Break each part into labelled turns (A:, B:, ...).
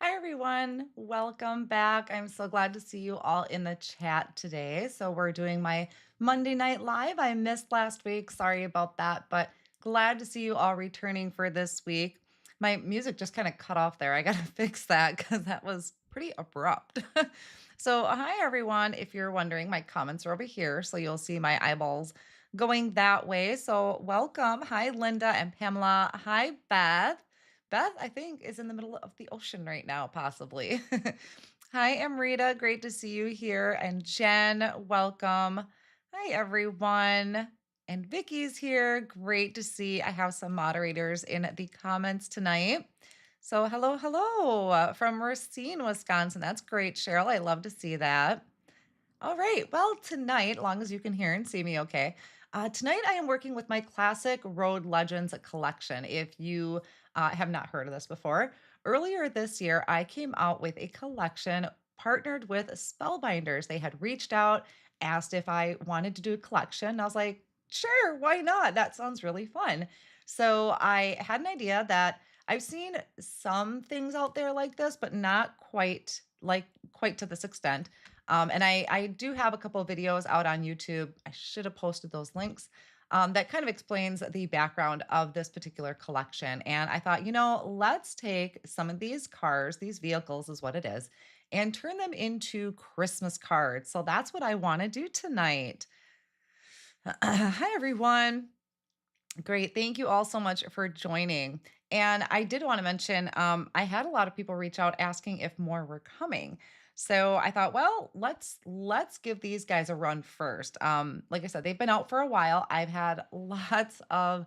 A: Hi, everyone. Welcome back. I'm so glad to see you all in the chat today. So, we're doing my Monday Night Live. I missed last week. Sorry about that, but glad to see you all returning for this week. My music just kind of cut off there. I got to fix that because that was pretty abrupt. So, hi, everyone. If you're wondering, my comments are over here. So, you'll see my eyeballs going that way. So, welcome. Hi, Linda and Pamela. Hi, Beth. Beth, I think, is in the middle of the ocean right now, possibly. Hi, Amrita. Great to see you here. And Jen, welcome. Hi, everyone. And Vicky's here. Great to see. I have some moderators in the comments tonight. So, hello, hello from Racine, Wisconsin. That's great, Cheryl. I love to see that. All right. Well, tonight, long as you can hear and see me okay, tonight I am working with my classic Road Legends collection. If you have not heard of this before, earlier this year, I came out with a collection partnered with Spellbinders. They had reached out, asked if I wanted to do a collection. And I was like, sure, why not? That sounds really fun. So I had an idea that I've seen some things out there like this, but not quite to this extent. And I do have a couple of videos out on YouTube. I should have posted those links. That kind of explains the background of this particular collection. And I thought, let's take some of these cars, these vehicles is what it is, and turn them into Christmas cards. So that's what I want to do tonight. Hi, everyone. Great. Thank you all so much for joining. And I did want to mention, I had a lot of people reach out asking if more were coming. So I thought, well, let's give these guys a run first. Like I said, they've been out for a while. I've had lots of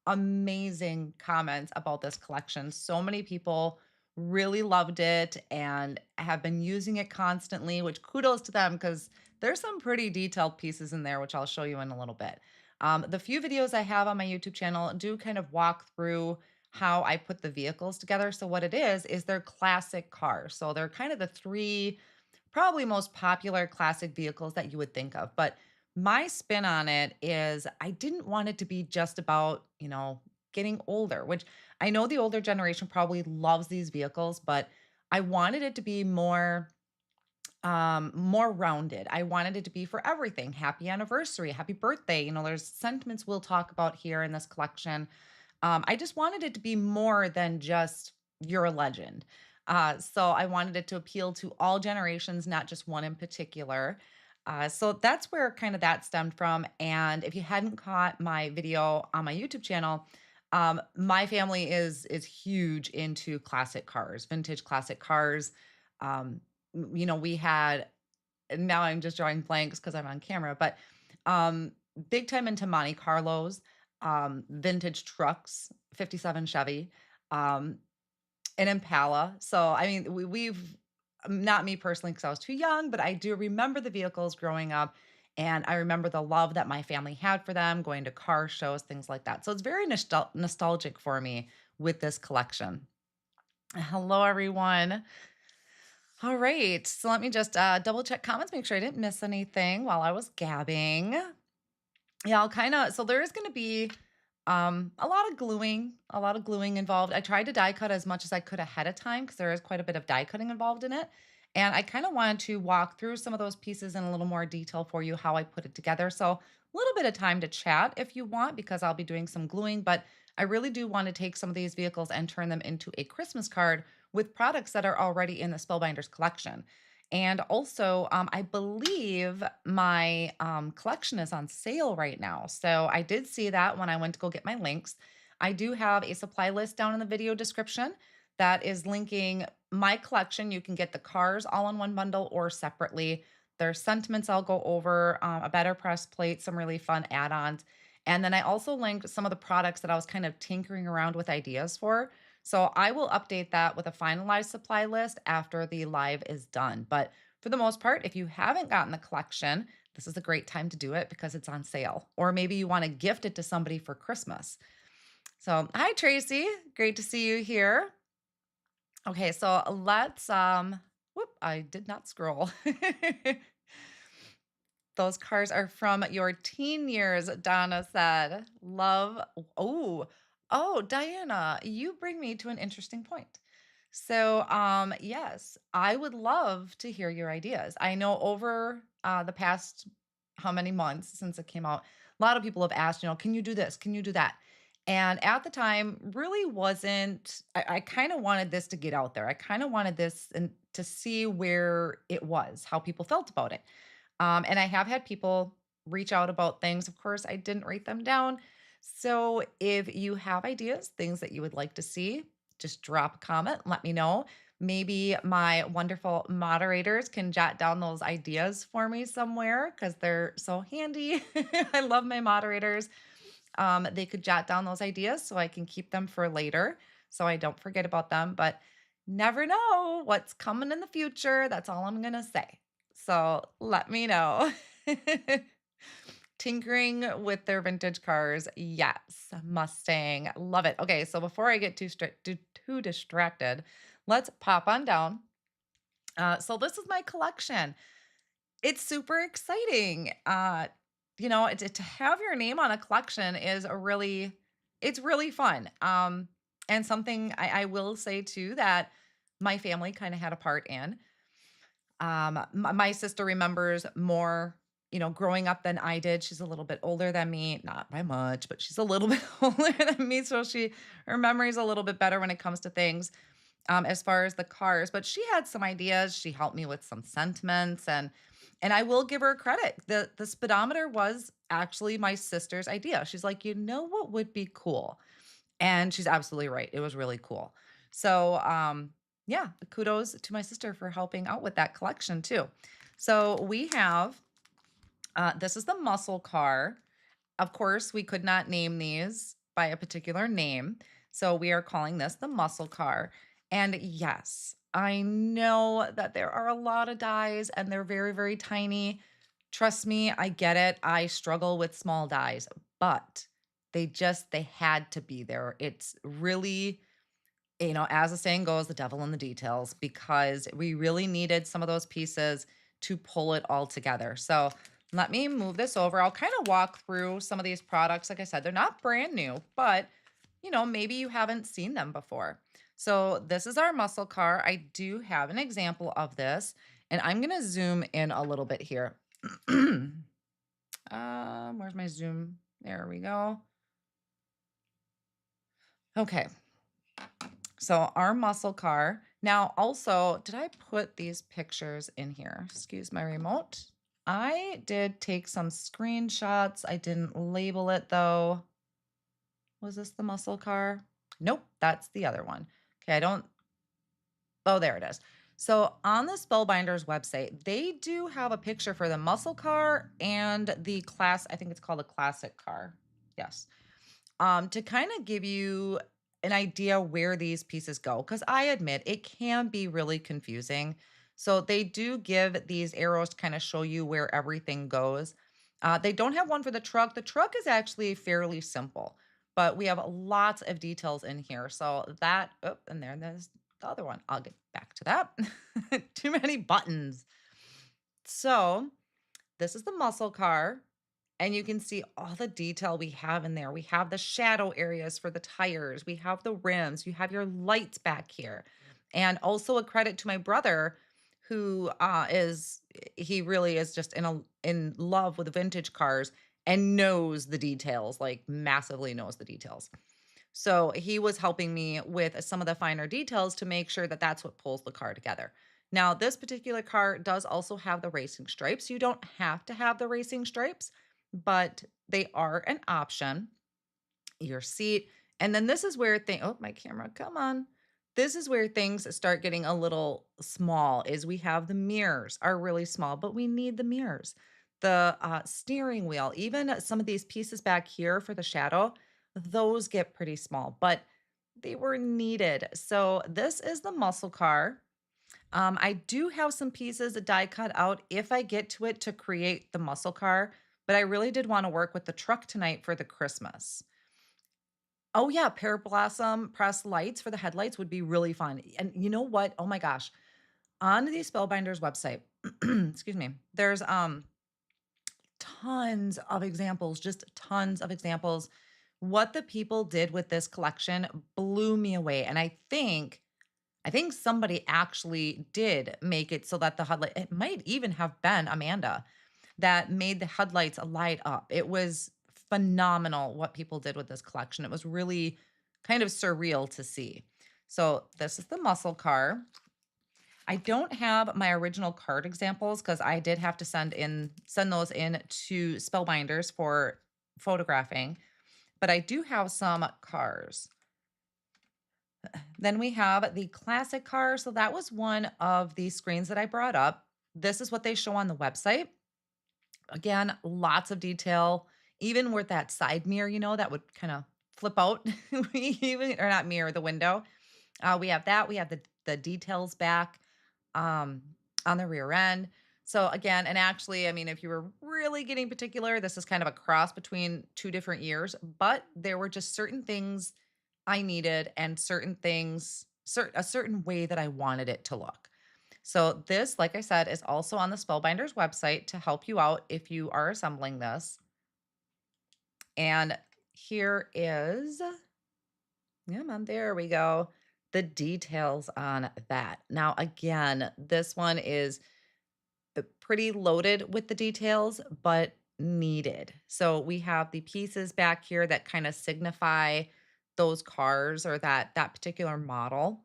A: amazing comments about this collection. So many people really loved it and have been using it constantly, which kudos to them because there's some pretty detailed pieces in there, which I'll show you in a little bit. The few videos I have on my YouTube channel do kind of walk through how I put the vehicles together. So what it is they're classic cars. So they're kind of the three probably most popular classic vehicles that you would think of. But my spin on it is I didn't want it to be just about, getting older, which I know the older generation probably loves these vehicles, but I wanted it to be more rounded. I wanted it to be for everything. Happy anniversary, happy birthday. There's sentiments we'll talk about here in this collection. I just wanted it to be more than just you're a legend. So I wanted it to appeal to all generations, not just one in particular. So that's where kind of that stemmed from. And if you hadn't caught my video on my YouTube channel, my family is huge into classic cars, vintage classic cars. We had, and now I'm just drawing blanks because I'm on camera, but big time into Monte Carlos, vintage trucks, 57 Chevy, an Impala. So, I mean, we've, not me personally, because I was too young, but I do remember the vehicles growing up. And I remember the love that my family had for them, going to car shows, things like that. So it's very nostalgic for me with this collection. Hello, everyone. All right. So let me just double check comments, make sure I didn't miss anything while I was gabbing. Yeah, so there is going to be a lot of gluing involved. I tried to die cut as much as I could ahead of time because there is quite a bit of die cutting involved in it. And I kind of wanted to walk through some of those pieces in a little more detail for you, how I put it together. So, a little bit of time to chat if you want, because I'll be doing some gluing, but I really do want to take some of these vehicles and turn them into a Christmas card with products that are already in the Spellbinders collection. And also, I believe my collection is on sale right now. So I did see that when I went to go get my links. I do have a supply list down in the video description that is linking my collection. You can get the cars all in one bundle or separately. There's sentiments I'll go over, a BetterPress plate, some really fun add ons. And then I also linked some of the products that I was kind of tinkering around with ideas for. So I will update that with a finalized supply list after the live is done. But for the most part, if you haven't gotten the collection, this is a great time to do it because it's on sale. Or maybe you want to gift it to somebody for Christmas. So, hi Tracy, great to see you here. Okay, so let's whoop, I did not scroll. Those cars are from your teen years, Donna said. Love. Oh, oh, Diana, you bring me to an interesting point. So, yes, I would love to hear your ideas. I know over the past how many months since it came out, a lot of people have asked, can you do this? Can you do that? And at the time, really wasn't, I kind of wanted this to get out there. I kind of wanted this and to see where it was, how people felt about it. And I have had people reach out about things. Of course, I didn't write them down. So if you have ideas, things that you would like to see, just drop a comment, let me know. Maybe my wonderful moderators can jot down those ideas for me somewhere because they're so handy. I love my moderators. They could jot down those ideas so I can keep them for later so I don't forget about them. But never know what's coming in the future. That's all I'm going to say. So let me know. Tinkering with their vintage cars. Yes. Mustang. Love it. Okay. So before I get too distracted, let's pop on down. So this is my collection. It's super exciting. To have your name on a collection is it's really fun. And something I will say too that my family kind of had a part in. My sister remembers more, growing up than I did. She's a little bit older than me, not by much, but she's a little bit older than me. So her memory's a little bit better when it comes to things, as far as the cars. But she had some ideas. She helped me with some sentiments, and I will give her credit. The speedometer was actually my sister's idea. She's like, what would be cool? And she's absolutely right. It was really cool. So, yeah, kudos to my sister for helping out with that collection too. So we have, this is the muscle car. Of course, we could not name these by a particular name. So we are calling this the muscle car. And yes, I know that there are a lot of dies and they're very, very tiny. Trust me, I get it. I struggle with small dies, but they had to be there. It's really, as the saying goes, the devil in the details, because we really needed some of those pieces to pull it all together. So let me move this over. I'll kind of walk through some of these products. Like I said, they're not brand new, but maybe you haven't seen them before. So this is our muscle car. I do have an example of this, and I'm going to zoom in a little bit here. Where's my zoom? There we go. Okay. So our muscle car. Now, also, did I put these pictures in here? Excuse my remote. I did take some screenshots. I didn't label it though. Was this the muscle car? Nope, that's the other one. Okay, oh, there it is. So on the Spellbinders website, they do have a picture for the muscle car and the I think it's called a classic car. Yes. To kind of give you an idea where these pieces go, because I admit it can be really confusing. So they do give these arrows to kind of show you where everything goes. They don't have one for the truck. The truck is actually fairly simple, but we have lots of details in here. So that, oh, and there's the other one. I'll get back to that. Too many buttons. So this is the muscle car. And you can see all the detail we have in there. We have the shadow areas for the tires. We have the rims. You have your lights back here. And also a credit to my brother who is he really is just in love with vintage cars and knows the details, like massively knows the details. So he was helping me with some of the finer details to make sure that that's what pulls the car together. Now, this particular car does also have the racing stripes. You don't have to have the racing stripes, but they are an option. Your seat. And then this is where oh, my camera, come on. This is where things start getting a little small is we have the mirrors are really small, but we need the mirrors. The steering wheel, even some of these pieces back here for the shadow, those get pretty small, but they were needed. So this is the muscle car. I do have some pieces that die cut out if I get to it to create the muscle car, but I really did want to work with the truck tonight for the Christmas. Oh, yeah, pear blossom press lights for the headlights would be really fun, and you know what? Oh my gosh, on the Spellbinders website, excuse me, there's, tons of examples, just tons of examples. What the people did with this collection blew me away, and I think somebody actually did make it so that the headlight it might even have been Amanda that made the headlights light up. It was phenomenal what people did with this collection. It was really kind of surreal to see. So this is the muscle car. I don't have my original card examples because I did have to send those in to Spellbinders for photographing, but I do have some cars. Then we have the classic car. So that was one of the screens that I brought up. This is what they show on the website. Again, lots of detail, even with that side mirror, that would kind of flip out, we even or not mirror, the window. We have that. We have the details back um, on the rear end. So again, and actually, I mean, if you were really getting particular, this is kind of a cross between two different years, but there were just certain things I needed and certain things, a certain way that I wanted it to look. So this, like I said, is also on the Spellbinders website to help you out if you are assembling this. And here is, yeah, man, there we go. The details on that. Now, again, this one is pretty loaded with the details, but needed. So we have the pieces back here that kind of signify those cars or that particular model.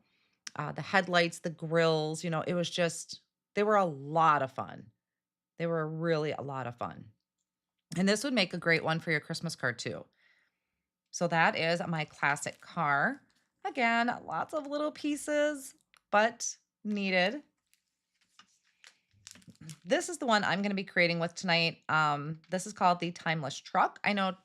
A: The headlights, the grills, it was just they were a lot of fun. They were really a lot of fun. And this would make a great one for your Christmas card too. So that is my classic car. Again, lots of little pieces, but needed. This is the one I'm going to be creating with tonight. This is called the Timeless Truck. I know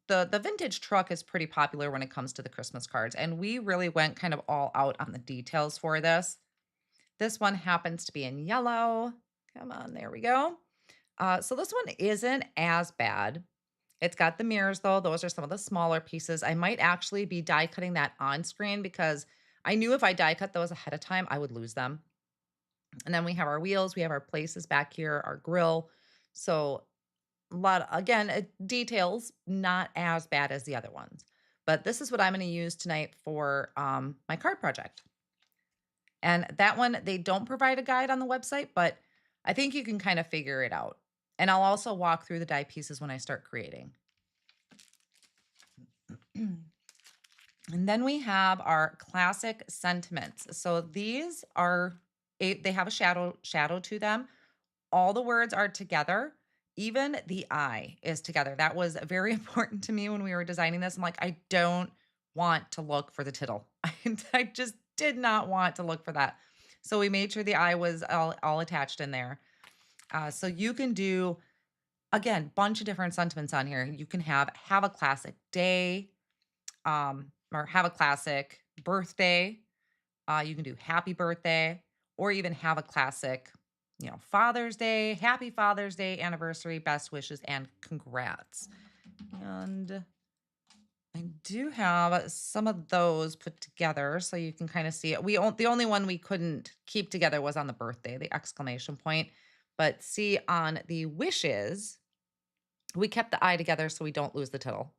A: the vintage truck is pretty popular when it comes to the Christmas cards, and we really went kind of all out on the details for this. This one happens to be in yellow. Come on, there we go. So this one isn't as bad. It's got the mirrors though. Those are some of the smaller pieces. I might actually be die cutting that on screen because I knew if I die cut those ahead of time, I would lose them. And then we have our wheels, we have our places back here, our grill. So a lot, again, details, not as bad as the other ones. But this is what I'm going to use tonight for my card project. And that one, they don't provide a guide on the website, but I think you can kind of figure it out. And I'll also walk through the die pieces when I start creating. And then we have our classic sentiments. So these are they have a shadow to them. All the words are together. Even the I is together. That was very important to me when we were designing this. I'm like, I don't want to look for the tittle. I just did not want to look for that. So we made sure the I was all attached in there. So you can do, again, bunch of different sentiments on here. You can have a classic day, or have a classic birthday. You can do happy birthday, or even have a classic, Father's Day, happy Father's Day, anniversary, best wishes, and congrats. And I do have some of those put together so you can kind of see it. The only one we couldn't keep together was on the birthday, the exclamation point. But see on the wishes, we kept the I together so we don't lose the tittle.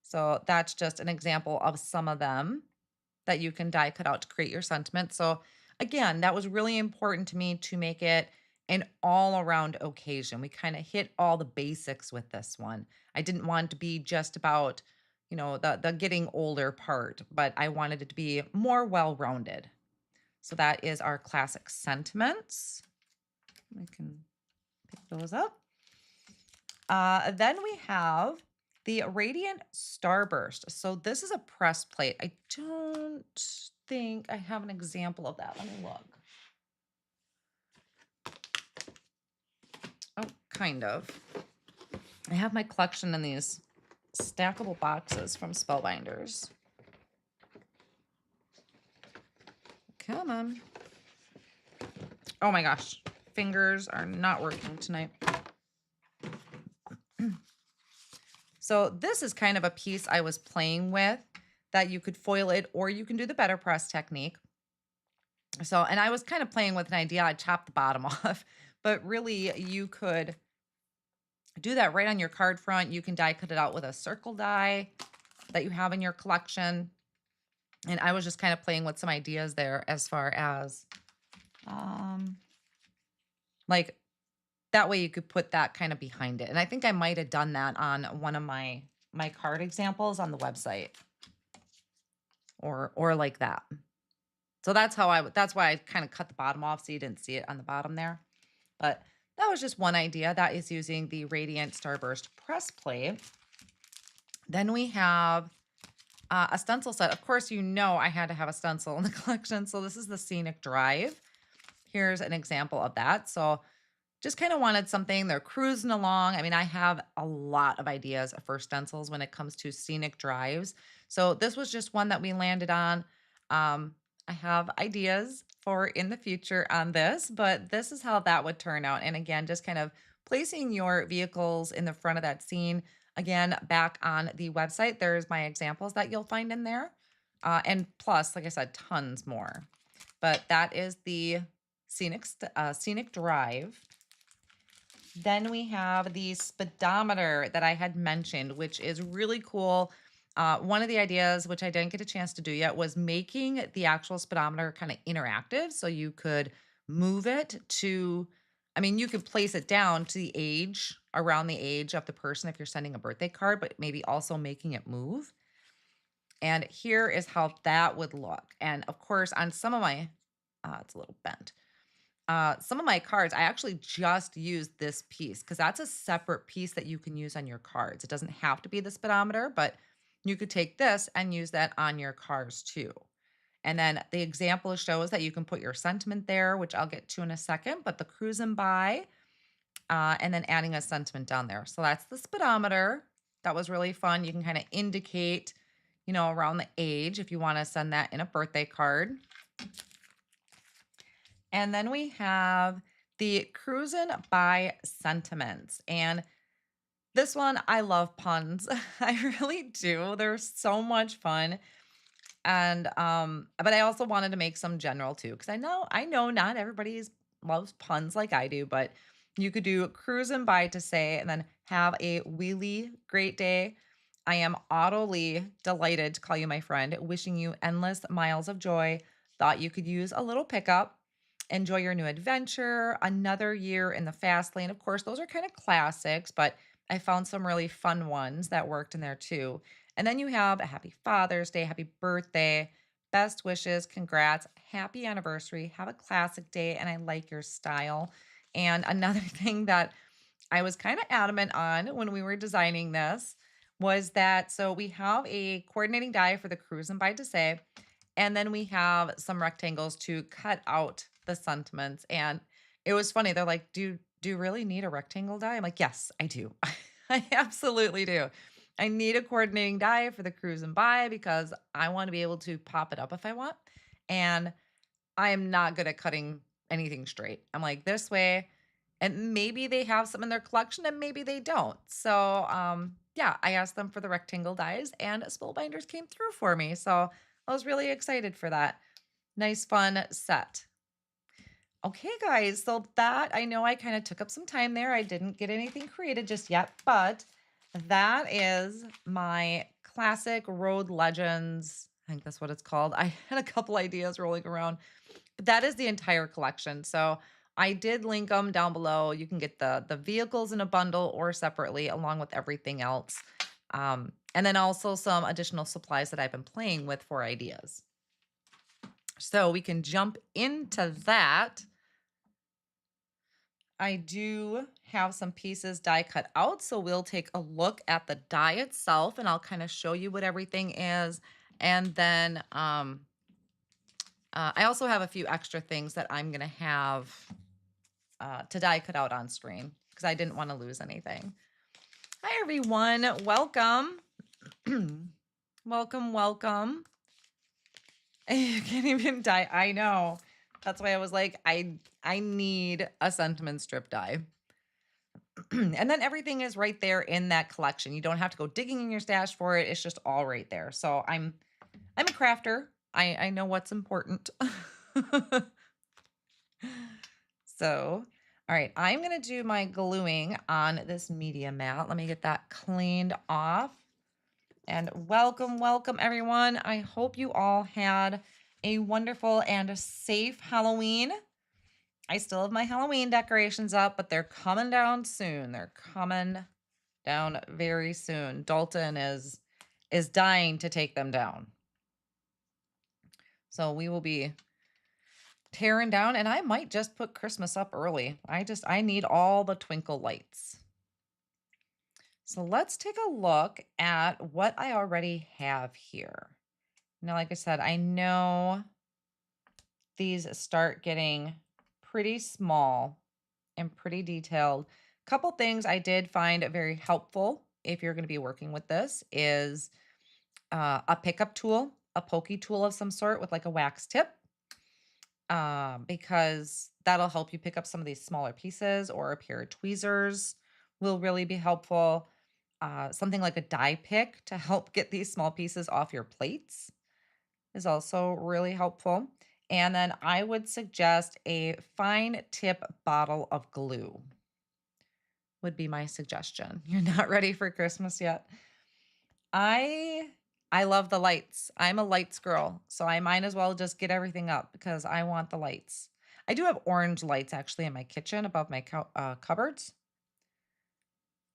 A: So that's just an example of some of them. that you can die cut out to create your sentiment. So again, that was really important to me to make it an all around occasion. We kind of hit all the basics with this one. I didn't want it to be just about, the getting older part, but I wanted it to be more well rounded. So that is our classic sentiments. We can pick those up. Then we have the Radiant Starburst. So this is a press plate. I don't think I have an example of that. Let me look. Oh, kind of. I have my collection in these stackable boxes from Spellbinders. Come on. Oh my gosh. Fingers are not working tonight. So this is kind of a piece I was playing with that you could foil it or you can do the BetterPress technique. So, and I was kind of playing with an idea. I'd chop the bottom off, but really you could do that right on your card front. You can die cut it out with a circle die that you have in your collection. And I was just kind of playing with some ideas there as far as like that way you could put that kind of behind it. And I think I might have done that on one of my card examples on the website or like that. So that's why I kind of cut the bottom off so you didn't see it on the bottom there. But that was just one idea. That is using the Radiant Starburst press plate. Then we have a stencil set. Of course, I had to have a stencil in the collection. So this is the Scenic Drive. Here's an example of that. So just kind of wanted something. They're cruising along. I mean, I have a lot of ideas for stencils when it comes to scenic drives. So this was just one that we landed on. I have ideas for in the future on this, but this is how that would turn out. And again, just kind of placing your vehicles in the front of that scene. Again, back on the website, there's my examples that you'll find in there. And plus, like I said, tons more. But that is the Scenic Drive. Then we have the speedometer that I had mentioned, which is really cool. One of the ideas, which I didn't get a chance to do yet, was making the actual speedometer kind of interactive. So you could move it to, you could place it down to the age, around the age of the person if you're sending a birthday card, but maybe also making it move. And here is how that would look. And of course, on some of my, it's a little bent. Some of my cards, I actually just used this piece because that's a separate piece that you can use on your cards. It doesn't have to be the speedometer, but you could take this and use that on your cards too. And then the example shows that you can put your sentiment there, which I'll get to in a second, but the cruising by, and then adding a sentiment down there. So that's the speedometer. That was really fun. You can kind of indicate, around the age if you want to send that in a birthday card. And then we have the Cruisin by sentiments. And this one, I love puns. I really do. They're so much fun. And but I also wanted to make some general too, because I know not everybody loves puns like I do, but you could do cruising by to say, and then have a wheelie great day. I am utterly delighted to call you my friend, wishing you endless miles of joy. Thought you could use a little pickup. Enjoy your new adventure, another year in the fast lane. Of course, those are kind of classics, but I found some really fun ones that worked in there too. And then you have a happy Father's Day, happy birthday, best wishes, congrats, happy anniversary, have a classic day, and I like your style. And another thing that I was kind of adamant on when we were designing this was that, so we have a coordinating die for the Cruisin' by to say, and then we have some rectangles to cut out the sentiments. And it was funny. They're like, do you really need a rectangle die? I'm like, yes, I do. I absolutely do. I need a coordinating die for the cruising by because I want to be able to pop it up if I want. And I am not good at cutting anything straight. I'm like, this way. And maybe they have some in their collection and maybe they don't. So yeah, I asked them for the rectangle dies and Spellbinders came through for me. So I was really excited for that. Nice, fun set. Okay, guys, so that, I know I kind of took up some time there. I didn't get anything created just yet, but that is my classic Road Legends I think that's what it's called. I had a couple ideas rolling around, but that is the entire collection. So I did link them down below. You can get the vehicles in a bundle or separately along with everything else. And then also some additional supplies that I've been playing with for ideas. So we can jump into that. I do have some pieces die cut out, so we'll take a look at the die itself and I'll kind of show you what everything is. And then I also have a few extra things that I'm going to have to die cut out on screen because I didn't want to lose anything. Hi, everyone. Welcome. Welcome, welcome. You can't even die. I know. That's why I was like, I need a sentiment strip die. And then everything is right there in that collection. You don't have to go digging in your stash for it. It's just all right there. So I'm a crafter. I know what's important. So, all right, I'm going to do my gluing on this media mat. Let me get that cleaned off. And welcome, welcome everyone. I hope you all had a wonderful and a safe Halloween. I still have my Halloween decorations up, but they're coming down soon. They're coming down very soon. Dalton is dying to take them down. So we will be tearing down, and I might just put Christmas up early. I need all the twinkle lights. So let's take a look at what I already have here. Now, like I said, I know these start getting pretty small and pretty detailed. Couple things I did find very helpful if you're going to be working with this is a pickup tool, a pokey tool of some sort with like a wax tip, because that'll help you pick up some of these smaller pieces, or a pair of tweezers will really be helpful. Something like a die pick to help get these small pieces off your plates is also really helpful. And then I would suggest a fine tip bottle of glue would be my suggestion. You're not ready for Christmas yet. I love the lights. I'm a lights girl, so I might as well just get everything up because I want the lights. I do have orange lights actually in my kitchen above my cupboards.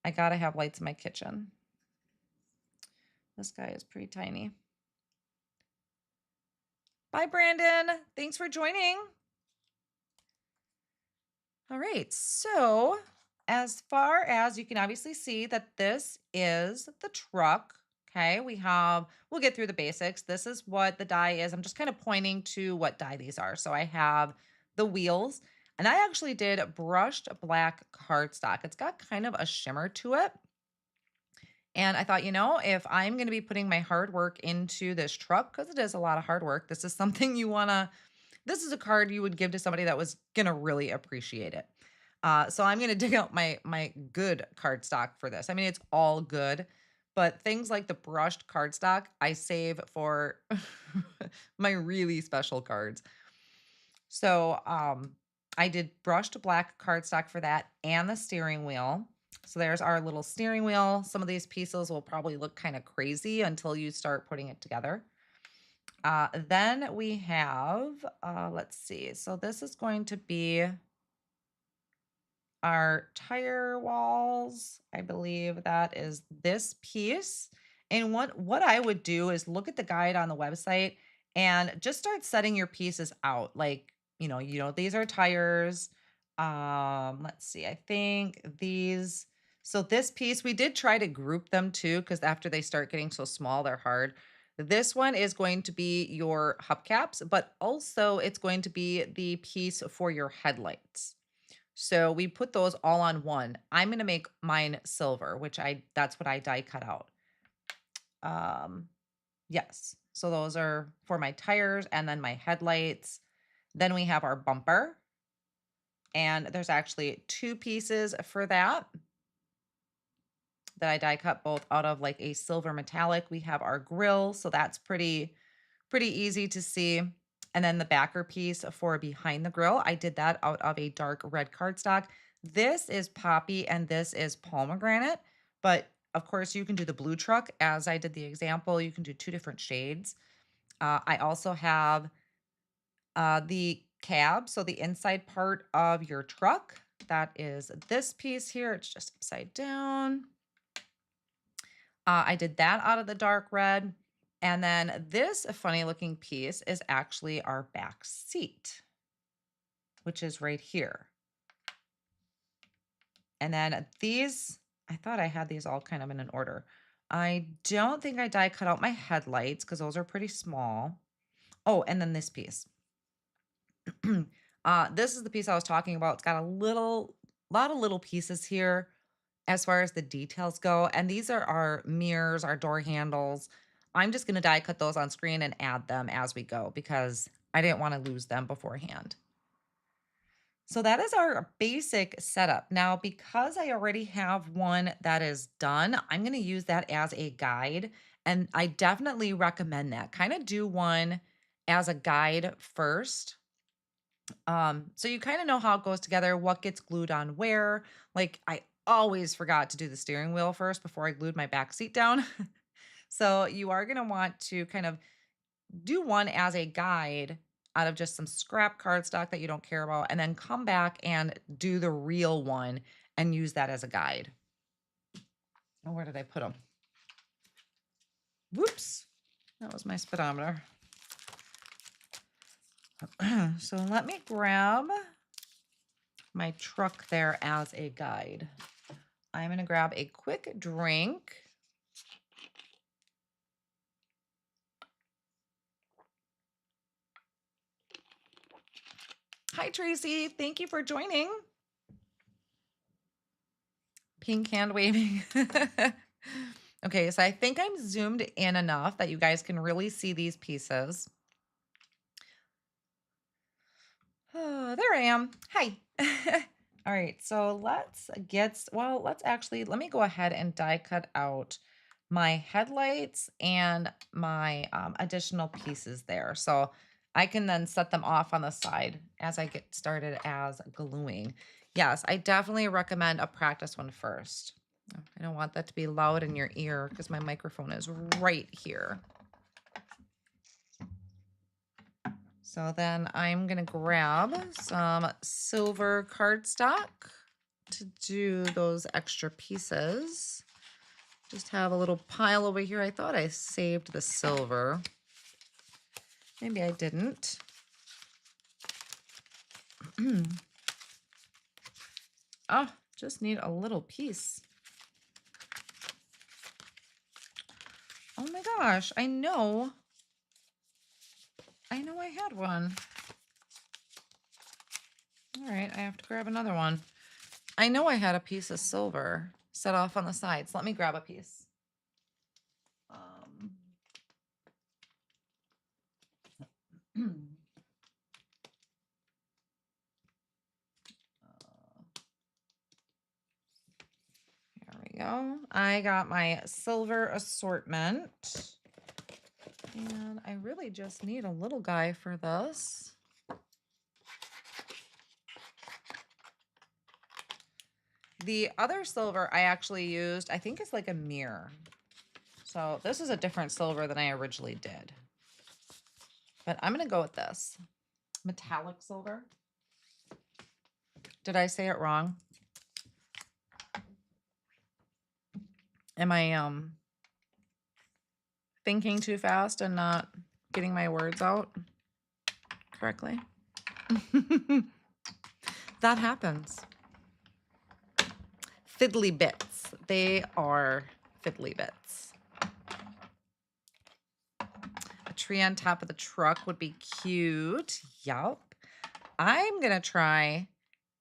A: I gotta have lights in my kitchen. This guy is pretty tiny. Bye, Brandon. Thanks for joining. All right, so as far as you can obviously see that this is the truck. Okay, we'll get through the basics. This is what the die is. I'm just kind of pointing to what die these are. So I have the wheels, and I actually did brushed black cardstock. It's got kind of a shimmer to it. And I thought, if I'm going to be putting my hard work into this truck, because it is a lot of hard work, this is something this is a card you would give to somebody that was going to really appreciate it. So I'm going to dig out my good cardstock for this. I mean, it's all good, but things like the brushed cardstock, I save for my really special cards. So I did brushed black cardstock for that and the steering wheel. So there's our little steering wheel. Some of these pieces will probably look kind of crazy until you start putting it together. Then we have, let's see. So this is going to be our tire walls. I believe that is this piece. And what I would do is look at the guide on the website and just start setting your pieces out. Like, these are tires. Let's see. I think these. So this piece, we did try to group them too, because after they start getting so small, they're hard. This one is going to be your hubcaps, but also it's going to be the piece for your headlights. So we put those all on one. I'm going to make mine silver, that's what I die cut out. Yes. So those are for my tires and then my headlights. Then we have our bumper. And there's actually two pieces for that I die cut both out of like a silver metallic. We have our grill. So that's pretty easy to see. And then the backer piece for behind the grill, I did that out of a dark red cardstock. This is poppy and this is pomegranate, but of course you can do the blue truck as I did the example. You can do two different shades. I also have the cab, so the inside part of your truck. That is this piece here. It's just upside down. I did that out of the dark red. And then this funny looking piece is actually our back seat, which is right here. And then these, I thought I had these all kind of in an order. I don't think I die cut out my headlights because those are pretty small. Oh, and then this piece. This is the piece I was talking about. It's got a lot of little pieces here as far as the details go. And these are our mirrors, our door handles. I'm just going to die cut those on screen and add them as we go because I didn't want to lose them beforehand. So that is our basic setup. Now, because I already have one that is done, I'm going to use that as a guide. And I definitely recommend that. Kind of do one as a guide first. So you kind of know how it goes together, what gets glued on where. Like I always forgot to do the steering wheel first before I glued my back seat down. So you are going to want to kind of do one as a guide out of just some scrap cardstock that you don't care about, and then come back and do the real one and use that as a guide. Oh, where did I put them? Whoops. That was my speedometer. So let me grab my truck there as a guide. I'm going to grab a quick drink. Hi, Tracy. Thank you for joining. Pink hand waving. Okay, so I think I'm zoomed in enough that you guys can really see these pieces. Oh, there I am. Hi. All right, so let's let me go ahead and die cut out my headlights and my additional pieces there. So I can then set them off on the side as I get started as gluing. Yes, I definitely recommend a practice one first. I don't want that to be loud in your ear because my microphone is right here. So then I'm going to grab some silver cardstock to do those extra pieces. Just have a little pile over here. I thought I saved the silver. Maybe I didn't. Oh, just need a little piece. Oh my gosh, I know I had one. All right, I have to grab another one. I know I had a piece of silver set off on the sides. Let me grab a piece. There we go. I got my silver assortment. And I really just need a little guy for this. The other silver I actually used, I think is like a mirror. So this is a different silver than I originally did. But I'm going to go with this. Metallic silver. Did I say it wrong? Am I thinking too fast and not getting my words out correctly? That happens. Fiddly bits. They are fiddly bits. A tree on top of the truck would be cute. Yup. I'm going to try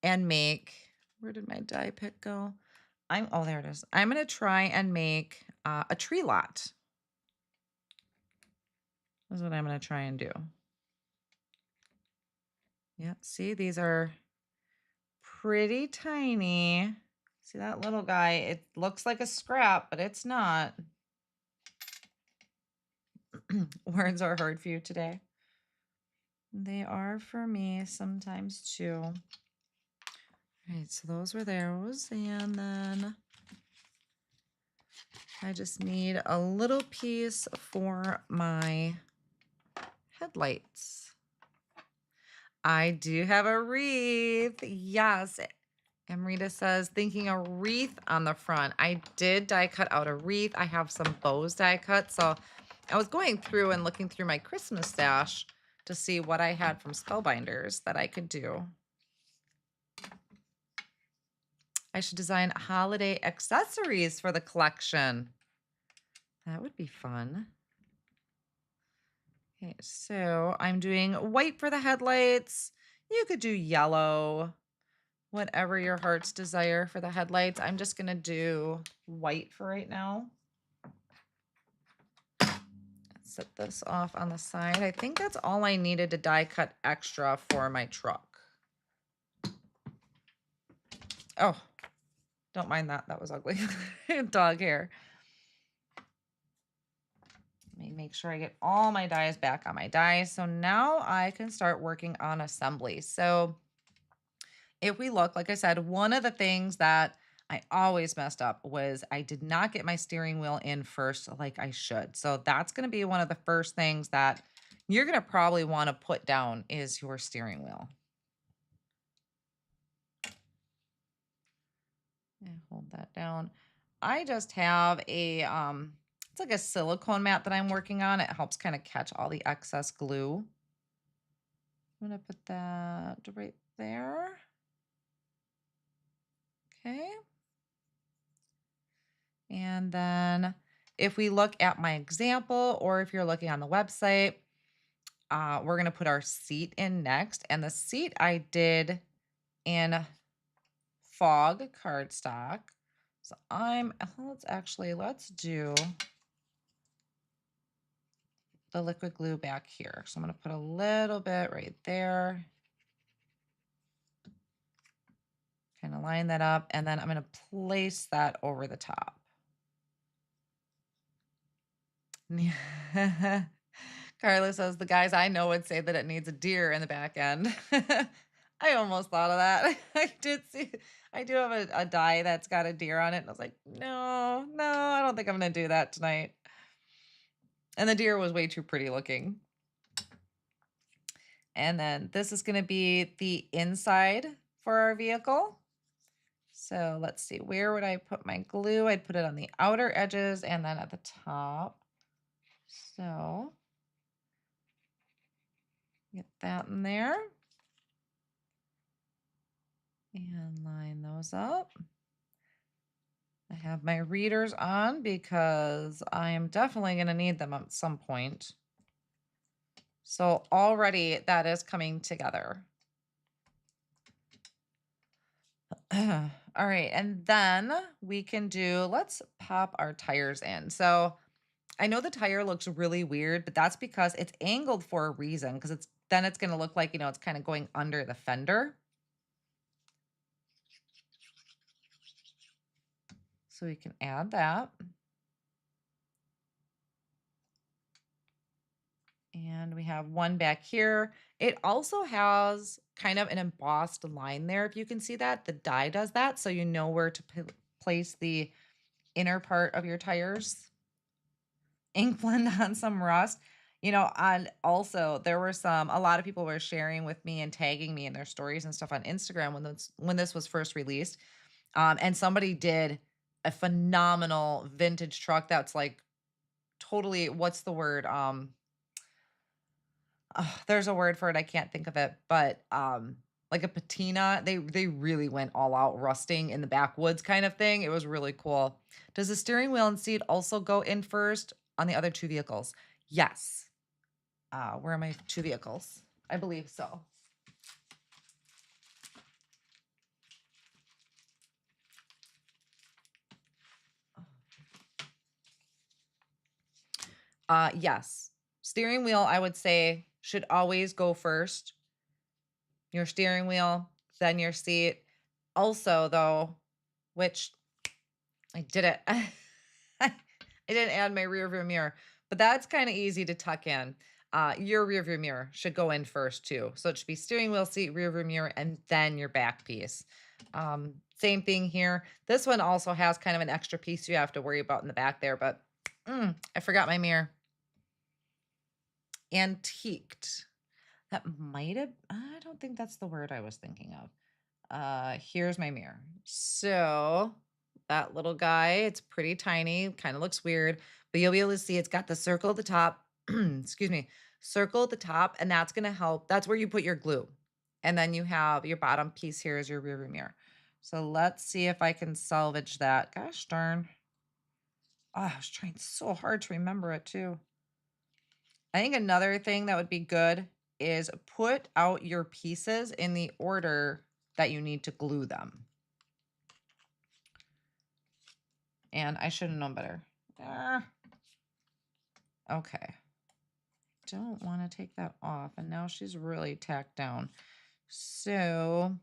A: and make, where did my die pick go? Oh, there it is. I'm going to try and make a tree lot. That's what I'm going to try and do. Yeah, see, these are pretty tiny. See that little guy? It looks like a scrap, but it's not. Words are hard for you today. They are for me sometimes too. All right, so those were those. And then I just need a little piece for my headlights. I do have a wreath. Yes. Amrita says, thinking a wreath on the front. I did die cut out a wreath. I have some bows die cut. So I was going through and looking through my Christmas stash to see what I had from Spellbinders that I could do. I should design holiday accessories for the collection. That would be fun. Okay, so I'm doing white for the headlights. You could do yellow, whatever your heart's desire for the headlights. I'm just going to do white for right now. Set this off on the side. I think that's all I needed to die cut extra for my truck. Oh, don't mind that. That was ugly. Dog hair. Let me make sure I get all my dies back on my dies. So now I can start working on assembly. So if we look, like I said, one of the things that I always messed up was I did not get my steering wheel in first like I should. So that's going to be one of the first things that you're going to probably want to put down is your steering wheel. Yeah, hold that down. I just have a, it's like a silicone mat that I'm working on. It helps kind of catch all the excess glue. I'm going to put that right there. Okay. And then if we look at my example, or if you're looking on the website, we're going to put our seat in next. And the seat I did in fog cardstock. So let's do the liquid glue back here. So I'm going to put a little bit right there. Kind of line that up. And then I'm going to place that over the top. Carla says, the guys I know would say that it needs a deer in the back end. I almost thought of that. I do have a die that's got a deer on it. And I was like, no, I don't think I'm going to do that tonight. And the deer was way too pretty looking. And then this is going to be the inside for our vehicle. So let's see, where would I put my glue? I'd put it on the outer edges and then at the top. So get that in there. And line those up. I have my readers on because I am definitely going to need them at some point. So already that is coming together. All right, and then we can let's pop our tires in. So I know the tire looks really weird, but that's because it's angled for a reason, because it's going to look like, it's kind of going under the fender. So we can add that. And we have one back here. It also has kind of an embossed line there. If you can see that, the die does that. So you know where to place the inner part of your tires. Ink blend on some rust. And also there were a lot of people were sharing with me and tagging me in their stories and stuff on Instagram when this was first released. And somebody did a phenomenal vintage truck that's like totally, what's the word? There's a word for it. I can't think of it, but like a patina. They really went all out rusting in the backwoods kind of thing. It was really cool. Does the steering wheel and seat also go in first on the other two vehicles? Yes. Where are my two vehicles? I believe so. Yes. Steering wheel, I would say, should always go first. Your steering wheel, then your seat. Also, though, which I did it. I didn't add my rear view mirror, but that's kind of easy to tuck in. Your rear view mirror should go in first too. So it should be steering wheel, seat, rear view mirror, and then your back piece. Same thing here. This one also has kind of an extra piece you have to worry about in the back there, but I forgot my mirror. antiqued. That might have, I don't think that's the word I was thinking of. Here's my mirror. So that little guy, it's pretty tiny, kind of looks weird, but you'll be able to see it's got the circle at the top. Excuse me, circle at the top, and that's going to help. That's where you put your glue. And then you have your bottom piece here is your rear view mirror. So let's see if I can salvage that. Gosh darn. Oh, I was trying so hard to remember it too. I think another thing that would be good is put out your pieces in the order that you need to glue them. And I should have known better. Okay. Don't want to take that off. And now she's really tacked down. So,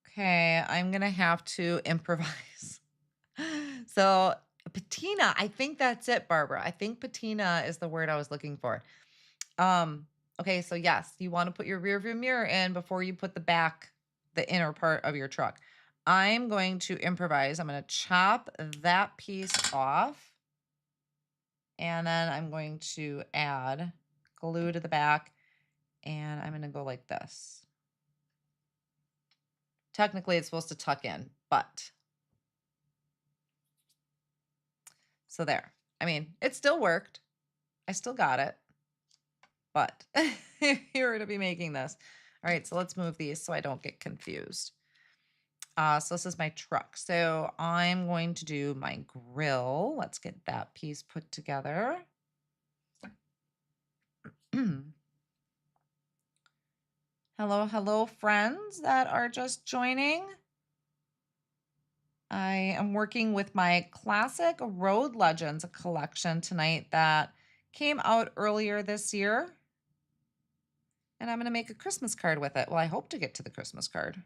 A: okay, I'm going to have to improvise. So, patina, I think that's it, Barbara. I think patina is the word I was looking for. Okay, so yes, you want to put your rear view mirror in before you put the inner part of your truck. I'm going to improvise. I'm going to chop that piece off. And then I'm going to add glue to the back. And I'm going to go like this. Technically, it's supposed to tuck in, but. So there. I mean, it still worked. I still got it. But if you were to be making this. All right, so let's move these so I don't get confused. So this is my truck. So I'm going to do my grill. Let's get that piece put together. Hello, hello, friends that are just joining. I am working with my Classic Road Legends collection tonight that came out earlier this year. And I'm going to make a Christmas card with it. Well, I hope to get to the Christmas card.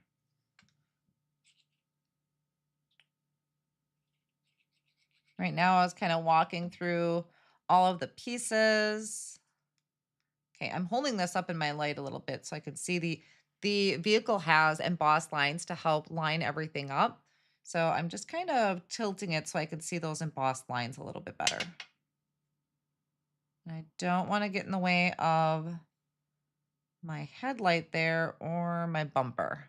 A: Right now, I was kind of walking through all of the pieces. Okay, I'm holding this up in my light a little bit so I can see the vehicle has embossed lines to help line everything up. So I'm just kind of tilting it so I can see those embossed lines a little bit better. And I don't want to get in the way of my headlight there or my bumper.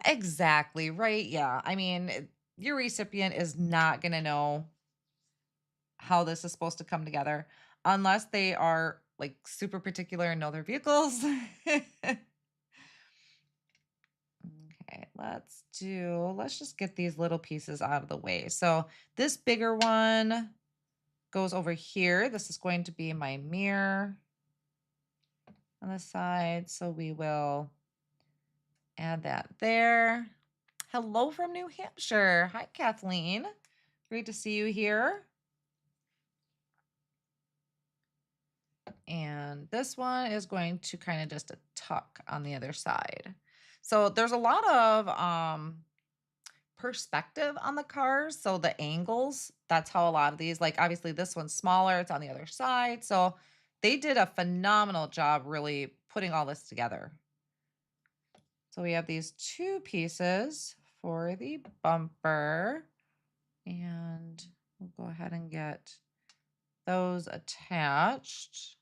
A: Exactly, right? Yeah. I mean, your recipient is not going to know how this is supposed to come together unless they are like super particular and know their vehicles. Okay, let's just get these little pieces out of the way. So this bigger one goes over here. This is going to be my mirror on the side. So we will add that there. Hello from New Hampshire. Hi, Kathleen. Great to see you here. And this one is going to kind of just a tuck on the other side. So there's a lot of perspective on the cars. So the angles, that's how a lot of these, like obviously this one's smaller, it's on the other side. So they did a phenomenal job really putting all this together. So we have these two pieces for the bumper. And we'll go ahead and get those attached.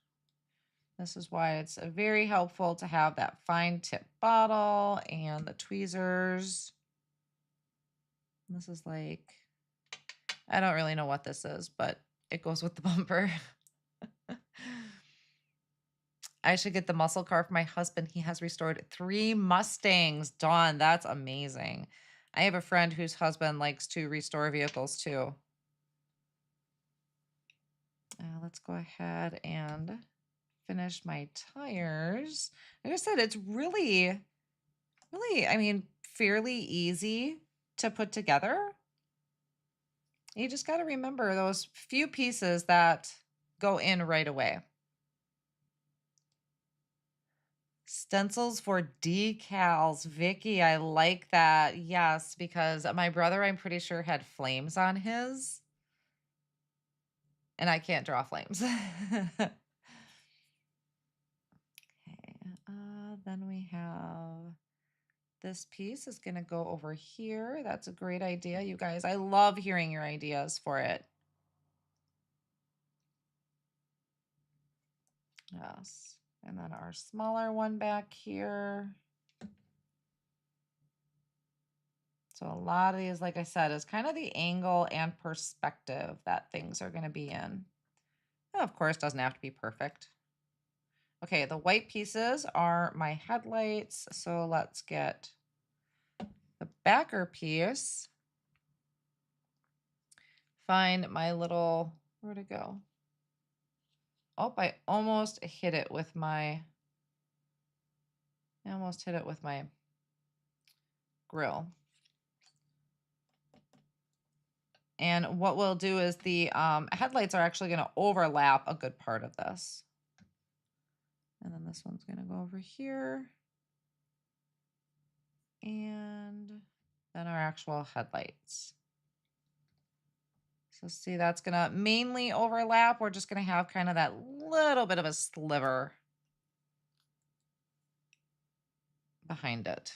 A: This is why it's very helpful to have that fine tip bottle and the tweezers. This is like, I don't really know what this is, but it goes with the bumper. I should get the muscle car for my husband. He has restored 3 Mustangs. Dawn, that's amazing. I have a friend whose husband likes to restore vehicles too. Let's go ahead and finish my tires. Like I said, it's really, I mean, fairly easy to put together. You just got to remember those few pieces that go in right away. Stencils for decals. Vicky, I like that. Yes, because my brother, I'm pretty sure, had flames on his. And I can't draw flames. Okay, then we have this piece is going to go over here. That's a great idea, you guys. I love hearing your ideas for it. Yes. And then our smaller one back here. So a lot of these, like I said, is kind of the angle and perspective that things are going to be in. And of course, doesn't have to be perfect. Okay, the white pieces are my headlights. So let's get the backer piece. Find my little, where'd it go? Oh, I almost hit it with my grill. And what we'll do is the headlights are actually going to overlap a good part of this. And then this one's going to go over here. And then our actual headlights. So see, that's going to mainly overlap. We're just going to have kind of that little bit of a sliver behind it.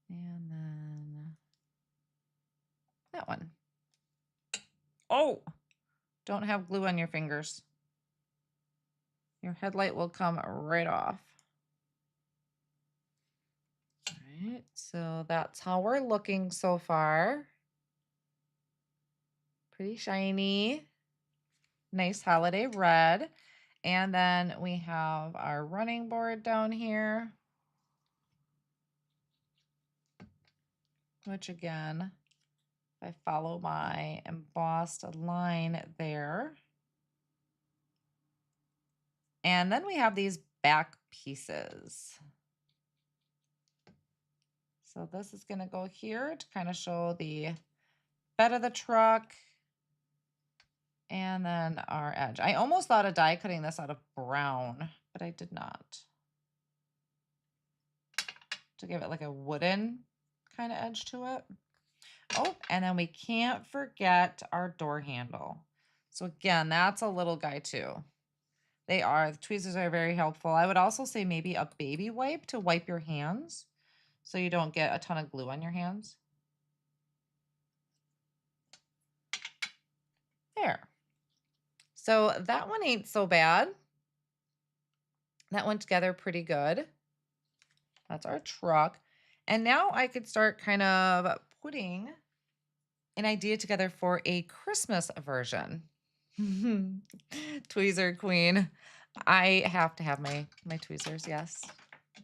A: And then that one. Oh, don't have glue on your fingers. Your headlight will come right off. All right, so that's how we're looking so far. Pretty shiny. Nice holiday red. And then we have our running board down here, which again, if I follow my embossed line there. And then we have these back pieces. So this is going to go here to kind of show the bed of the truck. And then our edge. I almost thought of die cutting this out of brown, but I did not. To give it like a wooden kind of edge to it. Oh, and then we can't forget our door handle. So again, that's a little guy too. The tweezers are very helpful. I would also say maybe a baby wipe to wipe your hands so you don't get a ton of glue on your hands. There. So that one ain't so bad. That went together pretty good. That's our truck. And now I could start kind of putting an idea together for a Christmas version. Tweezer queen. I have to have my tweezers. Yes.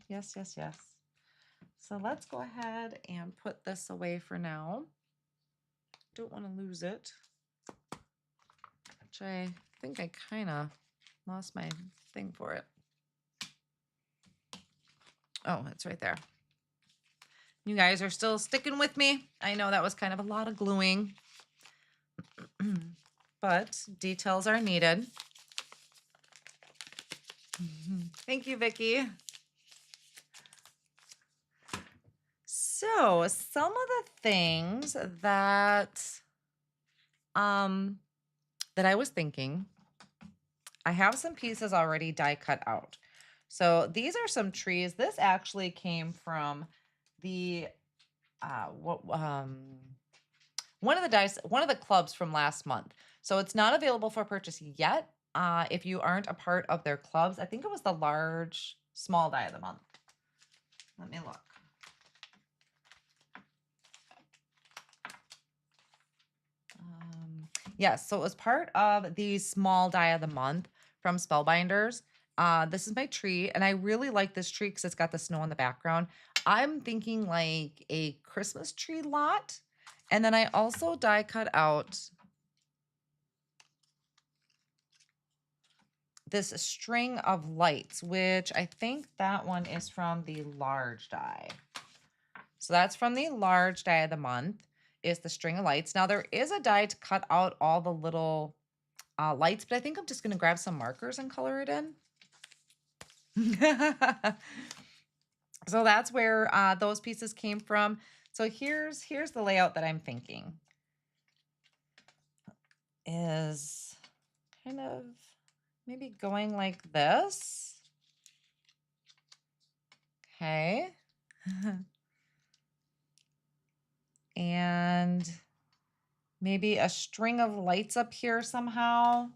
A: Yes, yes, yes. So let's go ahead and put this away for now. Don't want to lose it. Which I think I kind of lost my thing for it. Oh, it's right there. You guys are still sticking with me. I know that was kind of a lot of gluing, but details are needed. Thank you, Vicki. So some of the things that that I was thinking, I have some pieces already die cut out. So these are some trees. This actually came from the one of the clubs from last month. So it's not available for purchase yet. If you aren't a part of their clubs, I think it was the small die of the month. Let me look. Yes, so it was part of the small die of the month from Spellbinders. This is my tree, and I really like this tree because it's got the snow in the background. I'm thinking like a Christmas tree lot. And then I also die cut out this string of lights, which I think that one is from the large die. So that's from the large die of the month, is the string of lights. Now there is a die to cut out all the little lights, but I think I'm just going to grab some markers and color it in. So that's where those pieces came from. So here's the layout that I'm thinking. Is kind of maybe going like this. Okay. And maybe a string of lights up here somehow.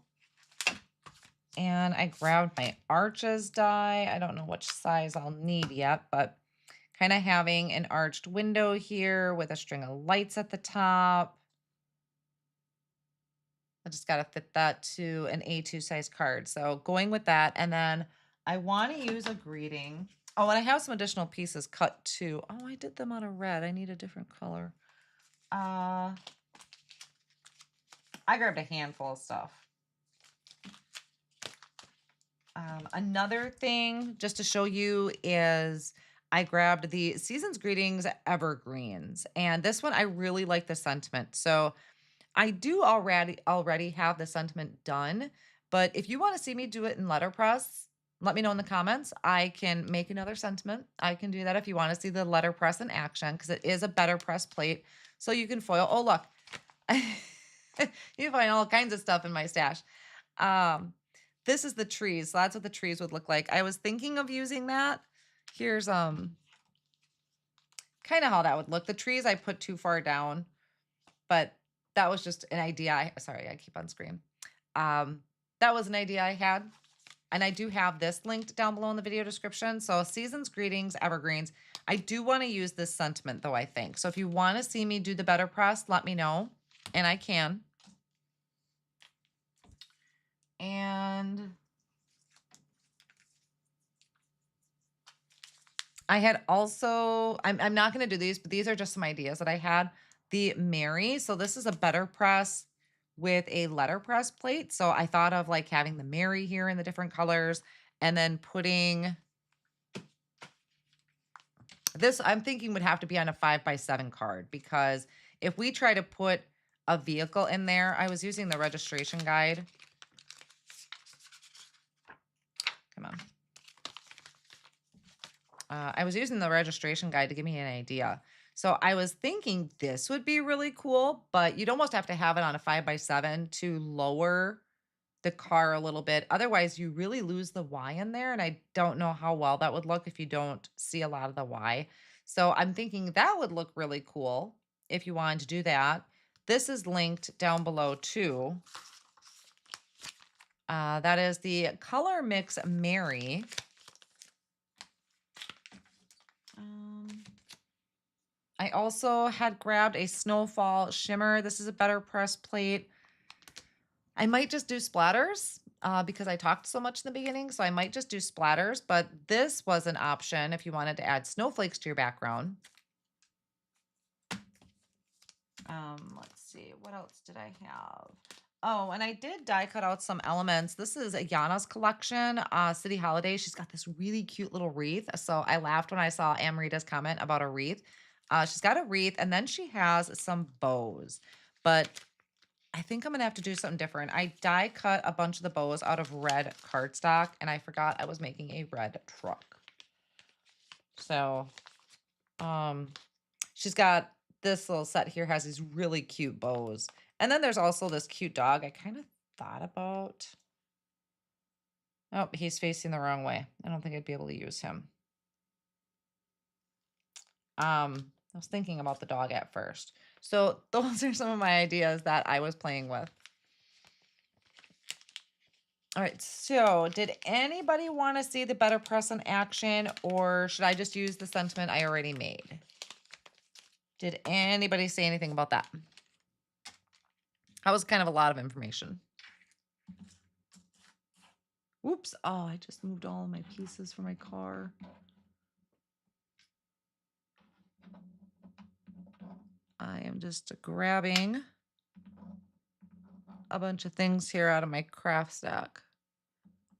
A: And I grabbed my arches die. I don't know which size I'll need yet, but kind of having an arched window here with a string of lights at the top. I just got to fit that to an A2 size card. So going with that. And then I want to use a greeting. Oh, and I have some additional pieces cut too. Oh, I did them out of red. I need a different color. I grabbed a handful of stuff. Another thing just to show you is I grabbed the Season's Greetings Evergreens. And this one, I really like the sentiment. So I do already have the sentiment done, but if you want to see me do it in letterpress, let me know in the comments. I can make another sentiment. I can do that if you want to see the letterpress in action, because it is a BetterPress plate. So you can foil. Oh, look. You find all kinds of stuff in my stash. This is the trees. So that's what the trees would look like. I was thinking of using that. Here's kind of how that would look. The trees I put too far down, but that was just an idea. Sorry, I keep on screen. That was an idea I had. And I do have this linked down below in the video description. So Season's Greetings, Evergreens. I do want to use this sentiment though, I think. So if you want to see me do the BetterPress, let me know. And I can. And I had also, I'm not going to do these, but these are just some ideas that I had. The Mary. So this is a BetterPress with a letterpress plate. So I thought of like having the Mary here in the different colors and then putting this, I'm thinking would have to be on a 5x7 card, because if we try to put a vehicle in there, I was using the registration guide. Come on. I was using the registration guide to give me an idea. So I was thinking this would be really cool, but you'd almost have to have it on a 5x7 to lower the car a little bit. Otherwise, you really lose the Y in there. And I don't know how well that would look if you don't see a lot of the Y. So I'm thinking that would look really cool if you wanted to do that. This is linked down below too. That is the Color Mix Mary. I also had grabbed a Snowfall Shimmer. This is a BetterPress plate. I might just do splatters because I talked so much in the beginning. So I might just do splatters, but this was an option if you wanted to add snowflakes to your background. Let's see, what else did I have? Oh, and I did die cut out some elements. This is Ayana's collection, City Holiday. She's got this really cute little wreath. So I laughed when I saw Amrita's comment about a wreath. She's got a wreath, and then she has some bows. But I think I'm going to have to do something different. I die cut a bunch of the bows out of red cardstock, and I forgot I was making a red truck. So she's got this little set here, has these really cute bows. And then there's also this cute dog I kind of thought about. Oh, he's facing the wrong way. I don't think I'd be able to use him. I was thinking about the dog at first. So those are some of my ideas that I was playing with. All right, so did anybody want to see the BetterPress in action, or should I just use the sentiment I already made? Did anybody say anything about that? That was kind of a lot of information. Whoops. Oh, I just moved all of my pieces for my car. I am just grabbing a bunch of things here out of my craft stack.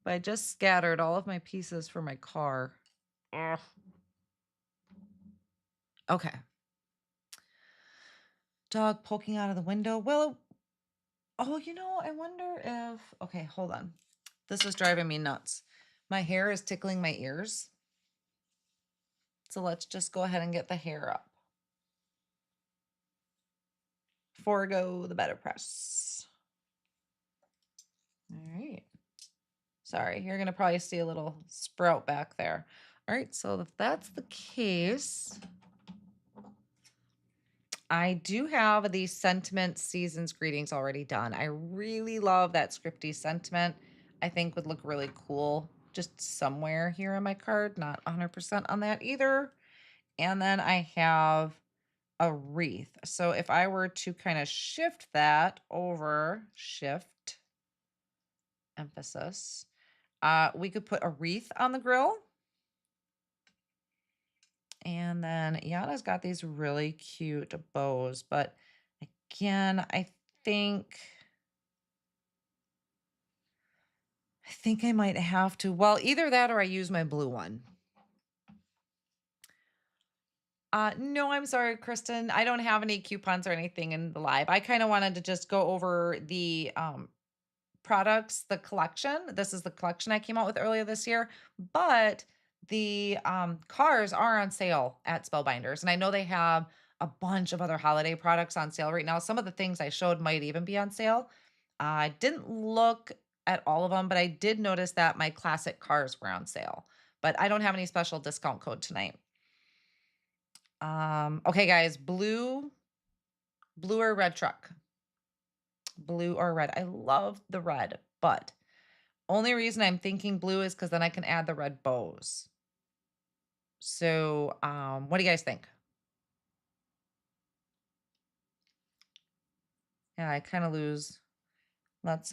A: But I just scattered all of my pieces for my car. Ugh. Okay. Dog poking out of the window. Well, oh, you know, I wonder if, okay, hold on. This is driving me nuts. My hair is tickling my ears. So let's just go ahead and get the hair up. Forego the BetterPress. All right. Sorry, you're going to probably see a little sprout back there. All right, so if that's the case, I do have the sentiment seasons greetings already done. I really love that scripty sentiment. I think would look really cool just somewhere here on my card. Not 100% on that either. And then I have a wreath. So if I were to kind of shift that over, shift, emphasis, we could put a wreath on the grill. And then Yana's got these really cute bows, but again, I think I might have to, well, either that or I use my blue one. No, I'm sorry, Kristen. I don't have any coupons or anything in the live. I kind of wanted to just go over the products, the collection. This is the collection I came out with earlier this year, but the cars are on sale at Spellbinders. And I know they have a bunch of other holiday products on sale right now. Some of the things I showed might even be on sale. I didn't look at all of them, but I did notice that my classic cars were on sale. But I don't have any special discount code tonight. Okay, guys, blue or red truck. Blue or red. I love the red, but only reason I'm thinking blue is because then I can add the red bows. So, what do you guys think? Yeah, I kind of lose. Let's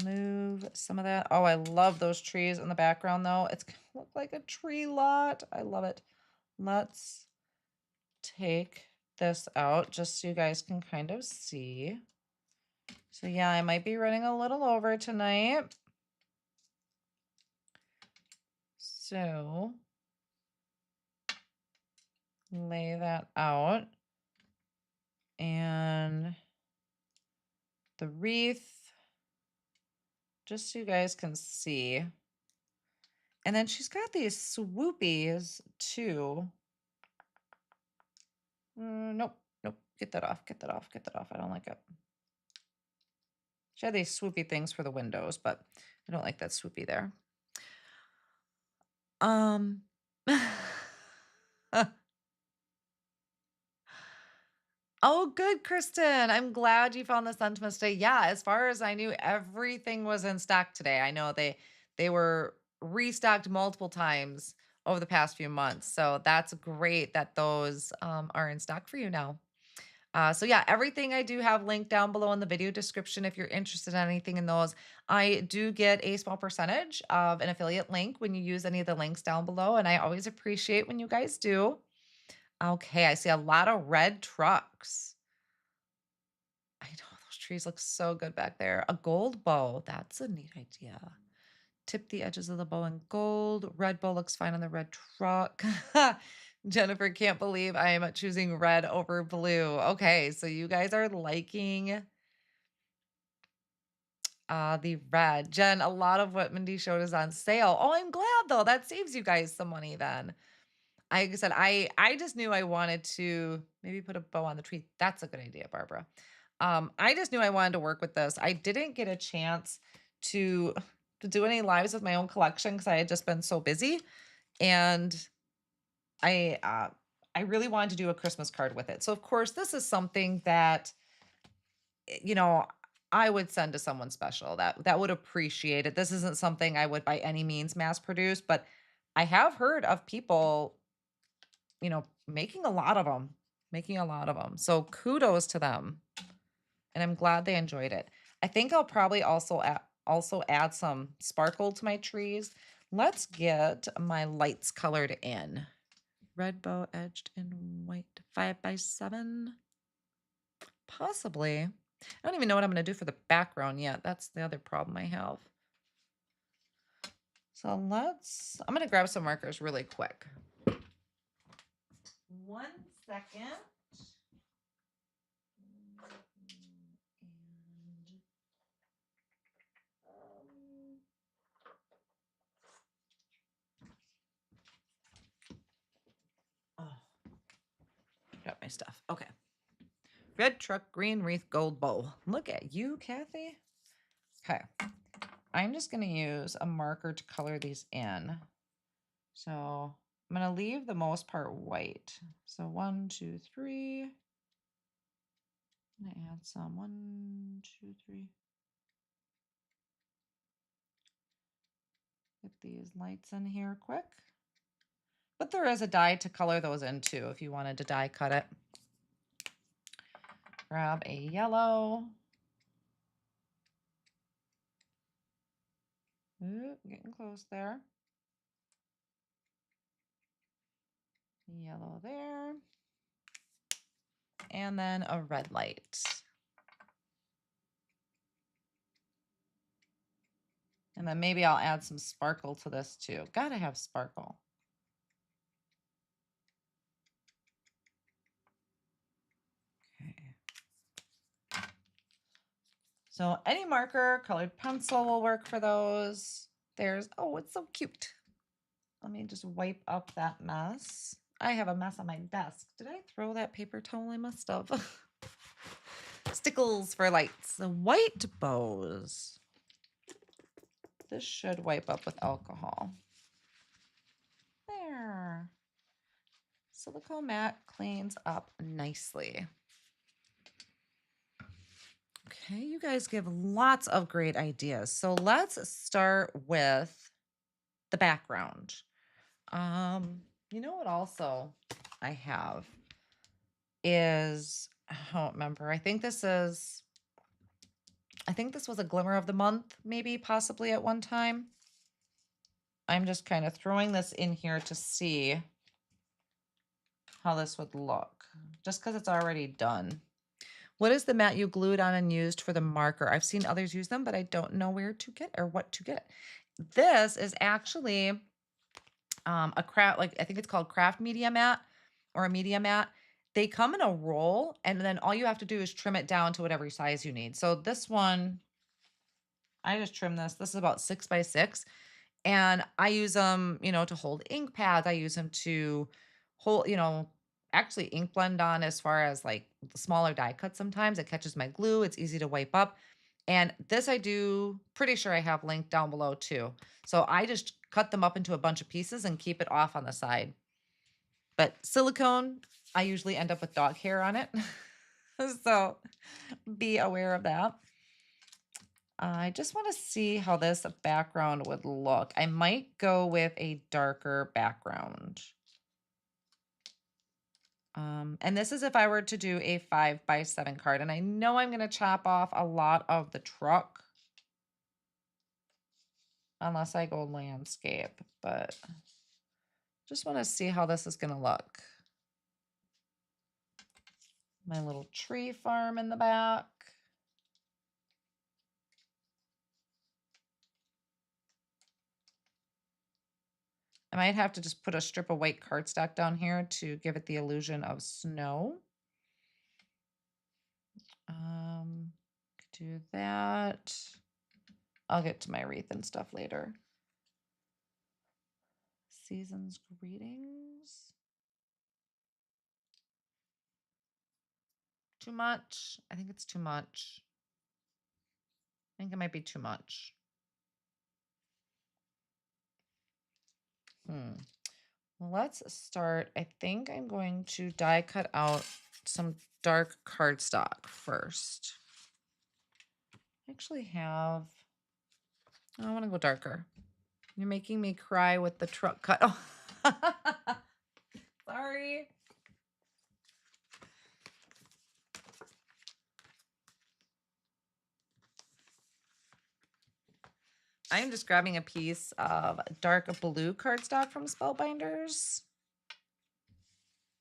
A: move some of that. Oh, I love those trees in the background though. It's gonna look like a tree lot. I love it. Let's take this out just so you guys can kind of see. So yeah, I might be running a little over tonight. So lay that out. And the wreath, just so you guys can see. And then she's got these swoopies too. Nope. Get that off. I don't like it. She had these swoopy things for the windows, but I don't like that swoopy there. Oh, good, Kristen. I'm glad you found the sentiment today. Yeah, as far as I knew, everything was in stock today. I know they were restocked multiple times over the past few months. So that's great that those are in stock for you now. So yeah, everything I do have linked down below in the video description if you're interested in anything in those. I do get a small percentage of an affiliate link when you use any of the links down below, and I always appreciate when you guys do. Okay, I see a lot of red trucks. I know those trees look so good back there. A gold bow, that's a neat idea. Tip the edges of the bow in gold. Red bow looks fine on the red truck. Jennifer can't believe I am choosing red over blue. Okay, so you guys are liking the red. Jen, a lot of what Mindy showed is on sale. Oh, I'm glad though. That saves you guys some money then. Like I said, I just knew I wanted to maybe put a bow on the tree. That's a good idea, Barbara. I just knew I wanted to work with this. I didn't get a chance to do any lives with my own collection because I had just been so busy, and I really wanted to do a Christmas card with it. So of course, this is something that you know I would send to someone special that would appreciate it. This isn't something I would by any means mass produce, but I have heard of people making a lot of them, So kudos to them. And I'm glad they enjoyed it. I think I'll probably also add some sparkle to my trees. Let's get my lights colored in. Red bow edged in white, 5x7. Possibly. I don't even know what I'm going to do for the background yet. That's the other problem I have. So I'm going to grab some markers really quick. 1 second. Got my stuff. Okay. Red truck, green wreath, gold bow. Look at you, Kathy. Okay. I'm just going to use a marker to color these in. So I'm going to leave the most part white. So 1, 2, 3. I'm going to add some 1, 2, 3. Get these lights in here quick. But there is a die to color those in too if you wanted to die cut it. Grab a yellow. Ooh, getting close there. Yellow there. And then a red light. And then maybe I'll add some sparkle to this too. Gotta have sparkle. Okay. So any marker, colored pencil will work for those. There's, oh, it's so cute. Let me just wipe up that mess. I have a mess on my desk. Did I throw that paper towel? I must have. Stickles for lights. The white bows. This should wipe up with alcohol. There. Silicone mat cleans up nicely. Okay, you guys give lots of great ideas. So let's start with the background. You know what also I have is, I don't remember. I think this was a glimmer of the month, maybe possibly at one time. I'm just kind of throwing this in here to see how this would look, just because it's already done. What is the mat you glued on and used for the marker? I've seen others use them, but I don't know where to get or what to get. This is actually a craft, like I think it's called craft media mat or a media mat. They come in a roll, and then all you have to do is trim it down to whatever size you need. So this one, I just trimmed this. This is about 6 by 6. And I use them, to hold ink pads. I use them to hold, actually ink blend on as far as like the smaller die cuts sometimes. It catches my glue. It's easy to wipe up. And this I do, pretty sure I have linked down below too. So I just cut them up into a bunch of pieces and keep it off on the side. But silicone, I usually end up with dog hair on it. So be aware of that. I just want to see how this background would look. I might go with a darker background. And this is if I were to do a 5 by 7 card. And I know I'm going to chop off a lot of the truck. Unless I go landscape. But just want to see how this is going to look. My little tree farm in the back. I might have to just put a strip of white cardstock down here to give it the illusion of snow. Do that. I'll get to my wreath and stuff later. Season's greetings. Too much? I think it's too much. I think it might be too much. Well, let's start. I think I'm going to die cut out some dark cardstock first. I actually have, I want to go darker. You're making me cry with the truck cut. Oh. Sorry. I'm just grabbing a piece of dark blue cardstock from Spellbinders.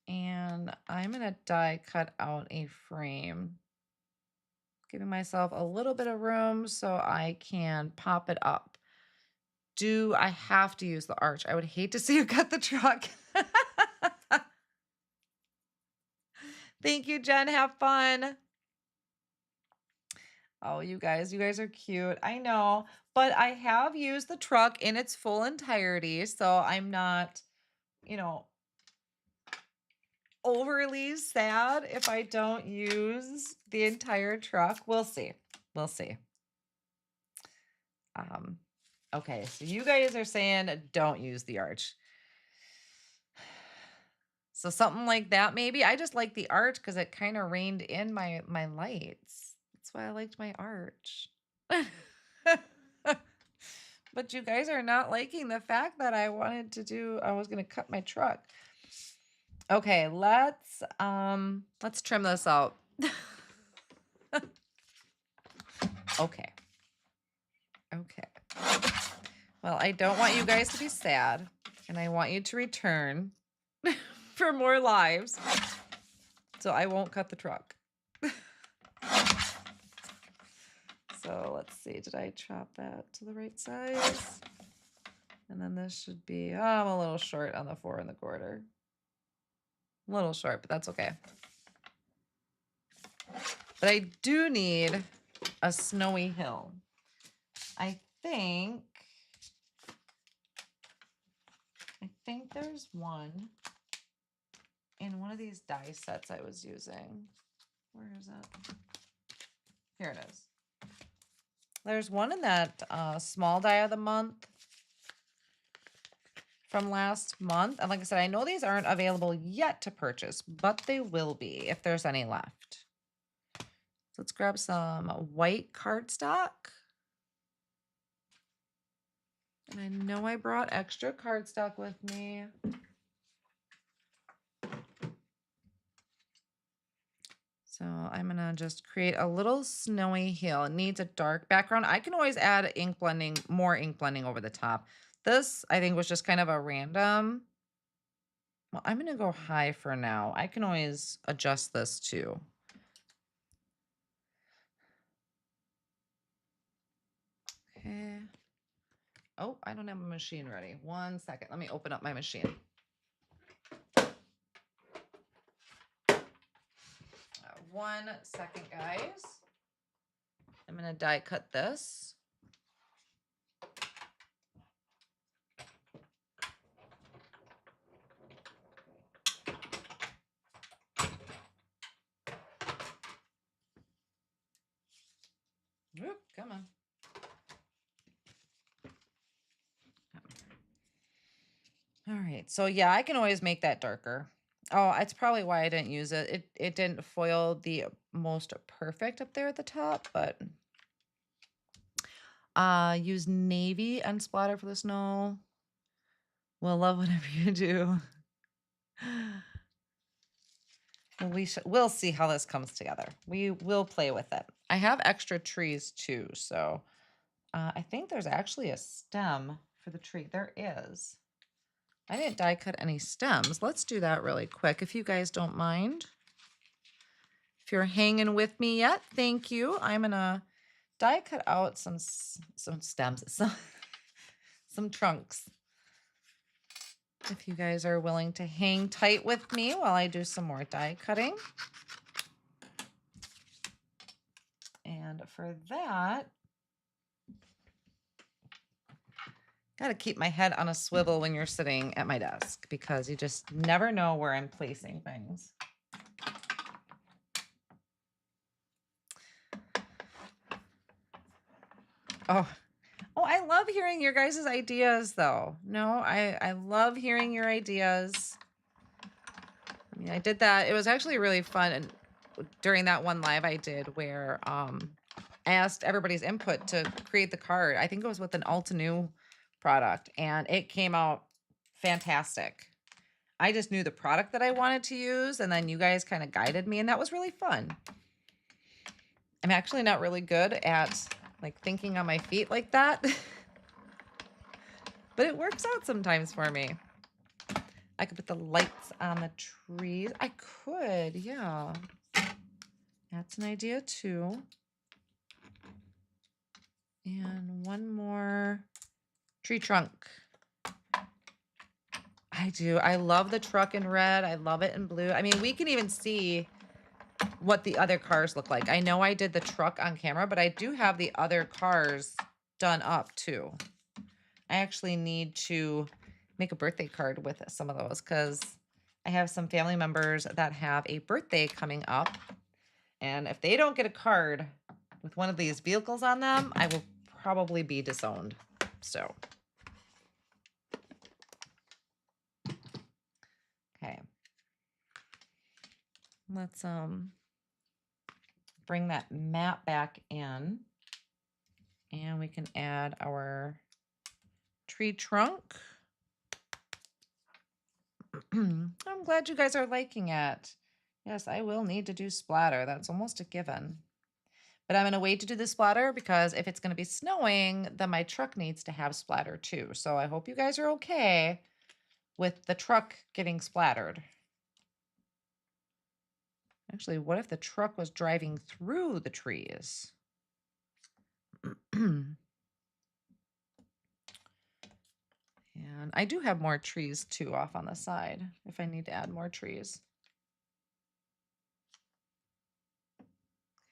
A: And I'm going to die cut out a frame. Giving myself a little bit of room so I can pop it up. Do I have to use the arch? I would hate to see you cut the truck. Thank you, Jen. Have fun. Oh, you guys are cute. I know, but I have used the truck in its full entirety, so I'm not, overly sad if I don't use the entire truck. We'll see. We'll see. Okay, so you guys are saying don't use the arch. So something like that maybe. I just like the arch because it kind of reined in my lights. That's why I liked my arch. But you guys are not liking the fact that I was gonna cut my truck. Okay, let's trim this out. Okay. Okay. Well, I don't want you guys to be sad, and I want you to return for more lives. So I won't cut the truck. So let's see, did I chop that to the right size? And then this should be, I'm a little short on the 4 1/4. A little short, but that's okay. But I do need a snowy hill. I think there's one in one of these die sets I was using. Where is it? Here it is. There's one in that small die of the month from last month. And like I said, I know these aren't available yet to purchase, but they will be if there's any left. So let's grab some white cardstock. And I know I brought extra cardstock with me. So I'm gonna just create a little snowy hill. It needs a dark background. I can always add ink blending, more ink blending over the top. This, I think, was just kind of a random. Well, I'm gonna go high for now. I can always adjust this too. Okay. Oh, I don't have a machine ready. 1 second. Let me open up my machine. 1 second, guys. I'm gonna die cut this. Whoop, come on. All right, so yeah, I can always make that darker. Oh, it's probably why I didn't use it. It didn't foil the most perfect up there at the top, but use navy and splatter for the snow. We'll love whatever you do. We'll see how this comes together. We will play with it. I have extra trees too, so I think there's actually a stem for the tree. There is. I didn't die cut any stems. Let's do that really quick, if you guys don't mind. If you're hanging with me yet, thank you. I'm gonna die cut out some stems, some trunks. If you guys are willing to hang tight with me while I do some more die cutting. And for that, got to keep my head on a swivel when you're sitting at my desk because you just never know where I'm placing things. Oh, I love hearing your guys' ideas though. No, I love hearing your ideas. I mean, I did that. It was actually really fun. And during that one live I did where I asked everybody's input to create the card. I think it was with an Altenew product and it came out fantastic. I just knew the product that I wanted to use and then you guys kind of guided me and that was really fun. I'm actually not really good at like thinking on my feet like that, but it works out sometimes for me. I could put the lights on the trees. I could, yeah. That's an idea too. And one more tree trunk. I do. I love the truck in red. I love it in blue. I mean, we can even see what the other cars look like. I know I did the truck on camera, but I do have the other cars done up too. I actually need to make a birthday card with some of those because I have some family members that have a birthday coming up. And if they don't get a card with one of these vehicles on them, I will probably be disowned. So, okay. Let's bring that mat back in, and we can add our tree trunk. I'm glad you guys are liking it. Yes, I will need to do splatter. That's almost a given. But I'm going to wait to do the splatter because if it's going to be snowing, then my truck needs to have splatter too. So I hope you guys are okay with the truck getting splattered. Actually, what if the truck was driving through the trees? And I do have more trees too off on the side if I need to add more trees.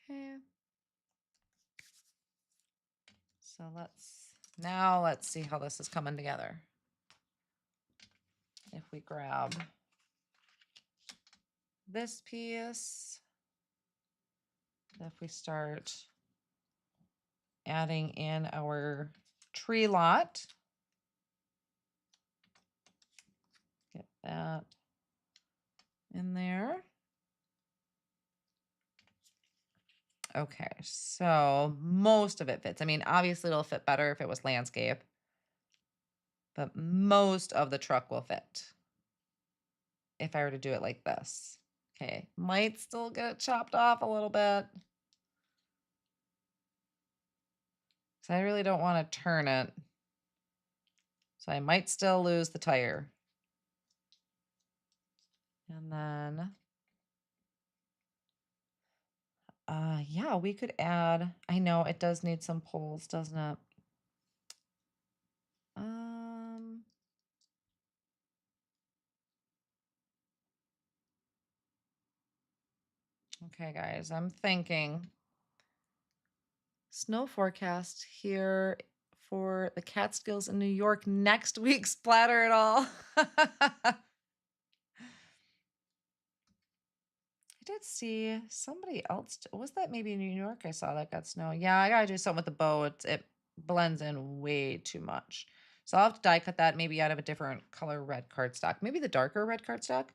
A: Okay. So let's see how this is coming together. If we grab this piece, if we start adding in our tree lot, get that in there. Okay, so most of it fits. I mean, obviously it'll fit better if it was landscape, but most of the truck will fit if I were to do it like this. Okay, might still get chopped off a little bit. So I really don't want to turn it. So I might still lose the tire. And then, yeah, we could add, I know it does need some poles, doesn't it? Okay, guys, I'm thinking snow forecast here for the Catskills in New York next week. Splatter it all. I did see somebody else. Was that maybe in New York? I saw that got snow. Yeah, I gotta do something with the bow. It blends in way too much. So I'll have to die cut that maybe out of a different color red cardstock. Maybe the darker red cardstock.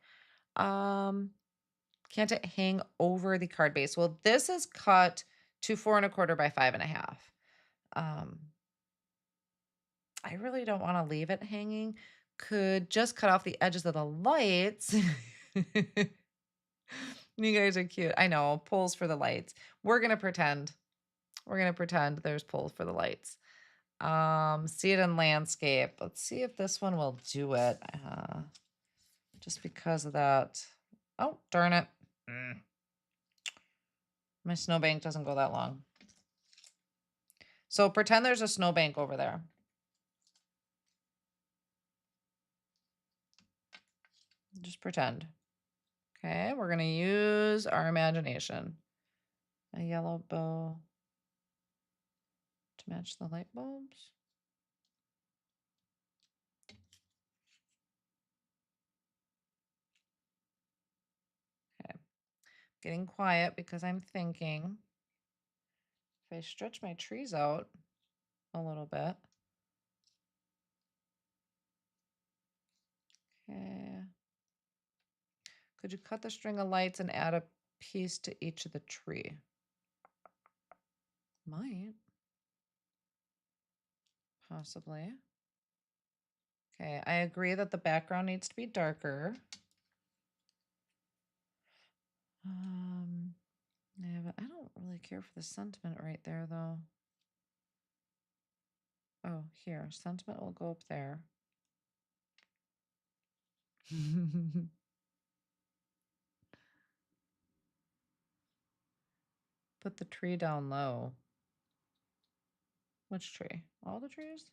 A: Can't it hang over the card base? Well, this is cut to 4 1/4 by 5 1/2. I really don't want to leave it hanging. Could just cut off the edges of the lights. You guys are cute. I know, poles for the lights. We're gonna pretend. We're gonna pretend there's poles for the lights. See it in landscape. Let's see if this one will do it. Just because of that. Oh, darn it. My snowbank doesn't go that long. So pretend there's a snowbank over there. Just pretend. Okay, we're gonna use our imagination. A yellow bow to match the light bulbs. Okay, getting quiet because I'm thinking if I stretch my trees out a little bit. Okay. Could you cut the string of lights and add a piece to each of the tree? Might. Possibly. Okay, I agree that the background needs to be darker. Yeah, but I don't really care for the sentiment right there, though. Oh, here, sentiment will go up there. Put the tree down low. Which tree? All the trees?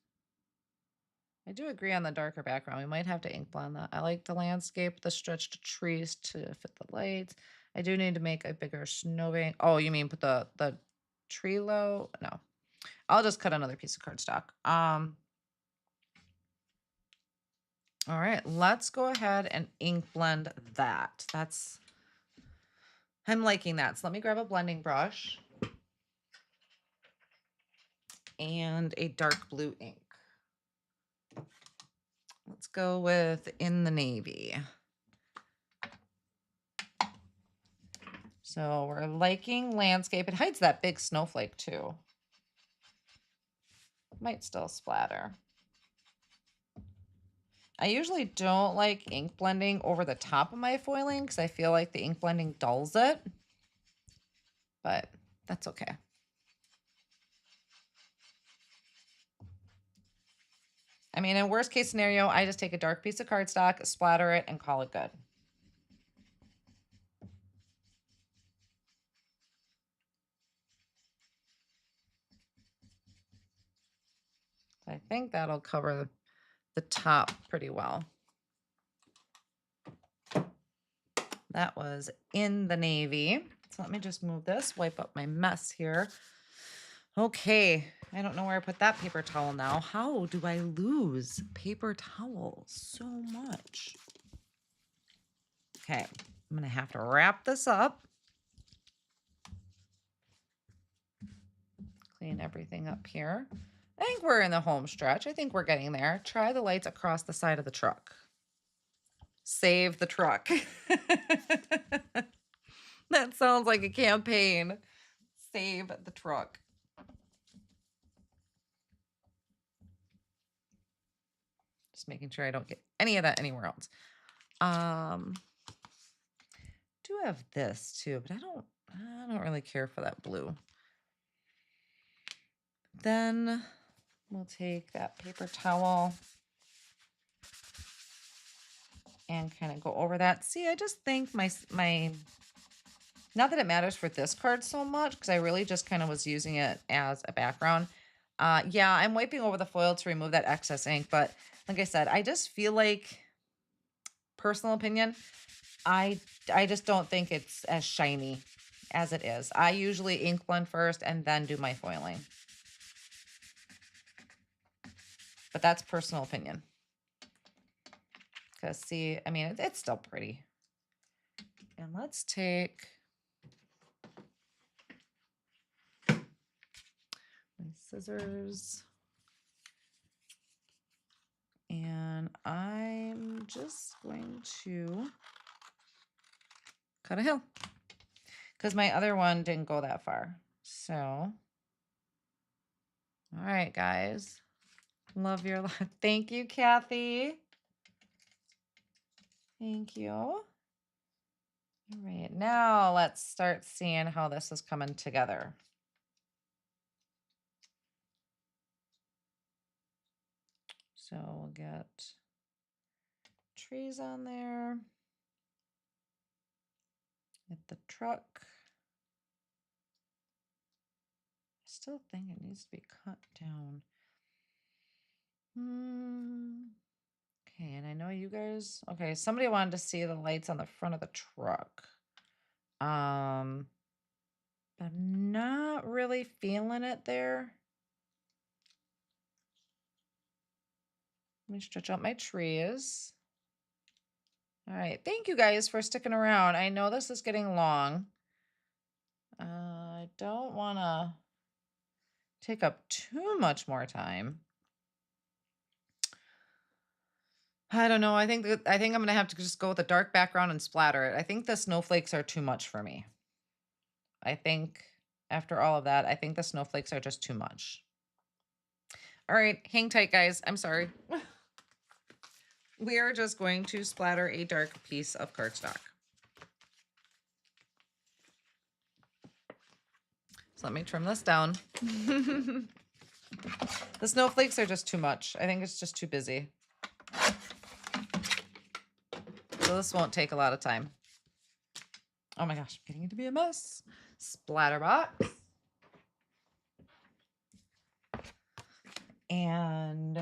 A: I do agree on the darker background. We might have to ink blend that. I like the landscape, the stretched trees to fit the lights. I do need to make a bigger snowbank. Oh, you mean put the tree low? No. I'll just cut another piece of cardstock. All right, let's go ahead and ink blend that. I'm liking that. So let me grab a blending brush and a dark blue ink. Let's go with In the Navy. So we're liking landscape. It hides that big snowflake too. Might still splatter. I usually don't like ink blending over the top of my foiling because I feel like the ink blending dulls it, but that's okay. I mean, in worst case scenario, I just take a dark piece of cardstock, splatter it, and call it good. I think that'll cover the top pretty well. That was in the navy. So let me just move this, wipe up my mess here. Okay, I don't know where I put that paper towel now. How do I lose paper towels so much? Okay, I'm gonna have to wrap this up. Clean everything up here. I think we're in the home stretch. I think we're getting there. Try the lights across the side of the truck. Save the truck. That sounds like a campaign. Save the truck. Just making sure I don't get any of that anywhere else. Do have this too, but I don't really care for that blue. Then we'll take that paper towel and kind of go over that. See, I just think my not that it matters for this card so much because I really just kind of was using it as a background. Yeah, I'm wiping over the foil to remove that excess ink, but like I said, I just feel like, personal opinion, I just don't think it's as shiny as it is. I usually ink blend first and then do my foiling. But that's personal opinion. Because see, I mean, it's still pretty. And let's take my scissors. And I'm just going to cut a hill. Because my other one didn't go that far. So, all right, guys. Love your life. Thank you, Kathy. Thank you. All right, now let's start seeing how this is coming together. So we'll get trees on there. Get the truck. I still think it needs to be cut down. Okay, and I know you guys, okay, somebody wanted to see the lights on the front of the truck. But I'm not really feeling it there. Let me stretch out my trees. All right, thank you guys for sticking around. I know this is getting long. I don't want to take up too much more time. I don't know. I think I'm gonna have to just go with a dark background and splatter it. I think the snowflakes are too much for me. I think after all of that, I think the snowflakes are just too much. All right, hang tight, guys. I'm sorry. We are just going to splatter a dark piece of cardstock. So let me trim this down. The snowflakes are just too much. I think it's just too busy. So this won't take a lot of time. Oh my gosh, I'm getting it to be a mess. Splatter box. And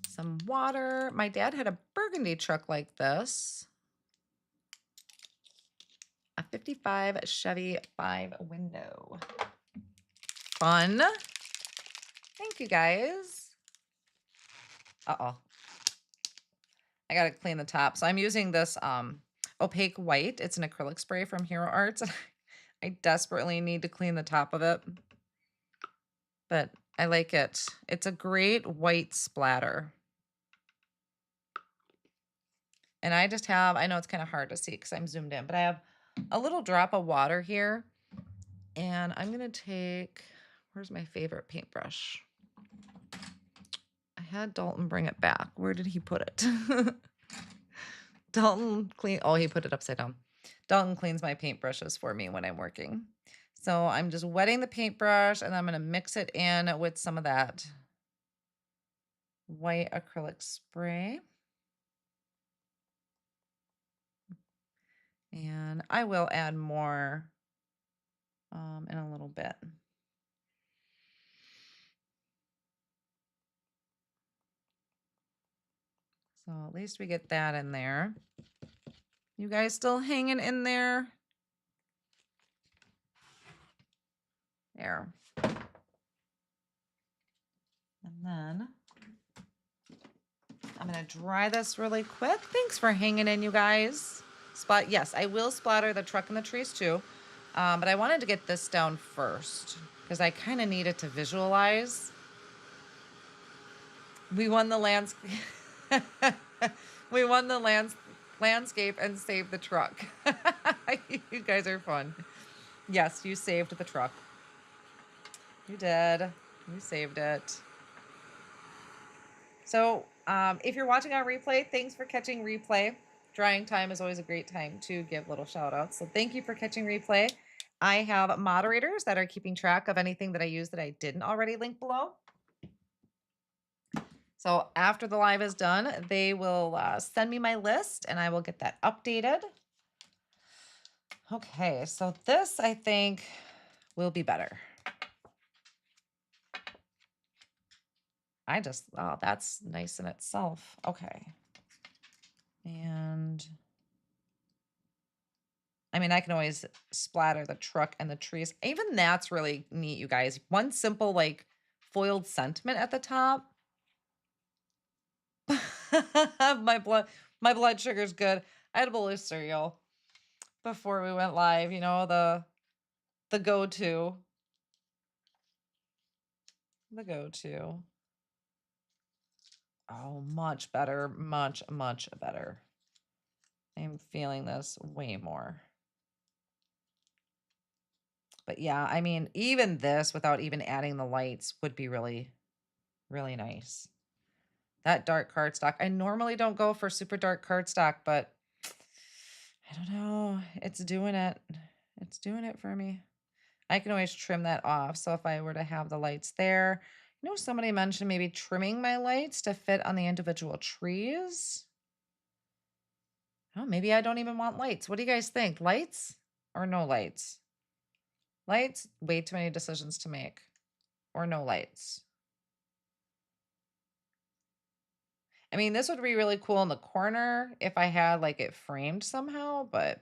A: some water. My dad had a burgundy truck like this. A 55 Chevy 5-window. Fun. Thank you, guys. Uh-oh. I gotta clean the top. So I'm using this opaque white. It's an acrylic spray from Hero Arts. I desperately need to clean the top of it. But I like it. It's a great white splatter. And I just have, I know it's kind of hard to see because I'm zoomed in, but I have a little drop of water here. And I'm going to take, where's my favorite paintbrush? I had Dalton bring it back. Where did he put it? Dalton clean, oh, he put it upside down. Dalton cleans my paintbrushes for me when I'm working. So I'm just wetting the paintbrush and I'm going to mix it in with some of that white acrylic spray. And I will add more in a little bit. So at least we get that in there. You guys still hanging in there? There. And then I'm going to dry this really quick. Thanks for hanging in, you guys. Yes, I will splatter the truck and the trees too. But I wanted to get this down first because I kind of needed to visualize. We won the we won the landscape and saved the truck. You guys are fun. Yes, you saved the truck. You did. You saved it. So if you're watching on replay, thanks for catching replay. Drying time is always a great time to give little shout outs. So thank you for catching replay. I have moderators that are keeping track of anything that I use that I didn't already link below. So after the live is done, they will send me my list and I will get that updated. Okay, so this I think will be better. Oh, that's nice in itself. Okay. And I mean, I can always splatter the truck and the trees. Even that's really neat, you guys. One simple like foiled sentiment at the top. my blood sugar's good. I had a bowl of cereal before we went live, you know, the go-to. The go-to. Oh, much better. Much, much better. I'm feeling this way more. But yeah, I mean, even this without even adding the lights would be really, really nice. That dark cardstock. I normally don't go for super dark cardstock, but I don't know. It's doing it. It's doing it for me. I can always trim that off. So if I were to have the lights there, you know, somebody mentioned maybe trimming my lights to fit on the individual trees. Oh, maybe I don't even want lights. What do you guys think? Lights or no lights? Lights, way too many decisions to make. Or no lights. I mean, this would be really cool in the corner if I had like it framed somehow, but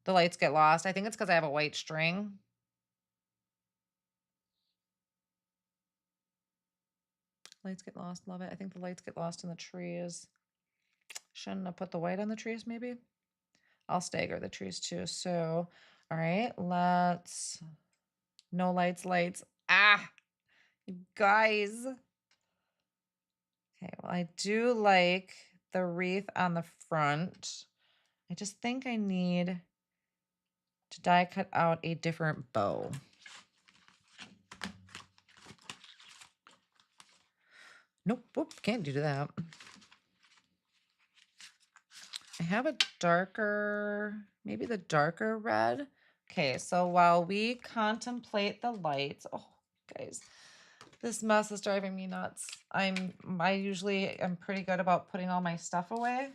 A: the lights get lost. I think it's because I have a white string. Lights get lost. Love it. I think the lights get lost in the trees. Shouldn't have put the white on the trees, maybe? I'll stagger the trees too. So, all right, let's... No lights, lights. Ah! You guys. Okay, well, I do like the wreath on the front. I just think I need to die cut out a different bow. Nope, whoop, can't do that. I have a darker, maybe the darker red. Okay, so while we contemplate the lights, oh, guys, this mess is driving me nuts. I usually am pretty good about putting all my stuff away.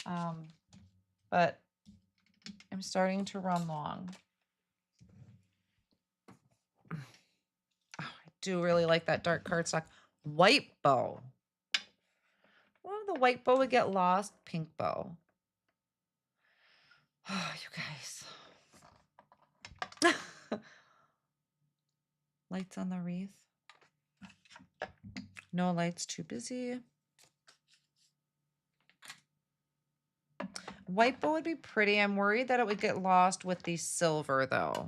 A: But I'm starting to run long. Oh, I do really like that dark cardstock. White bow. Well, the white bow would get lost. Pink bow. Oh, you guys. Lights on the wreath. No lights, too busy. White bow would be pretty. I'm worried that it would get lost with the silver, though.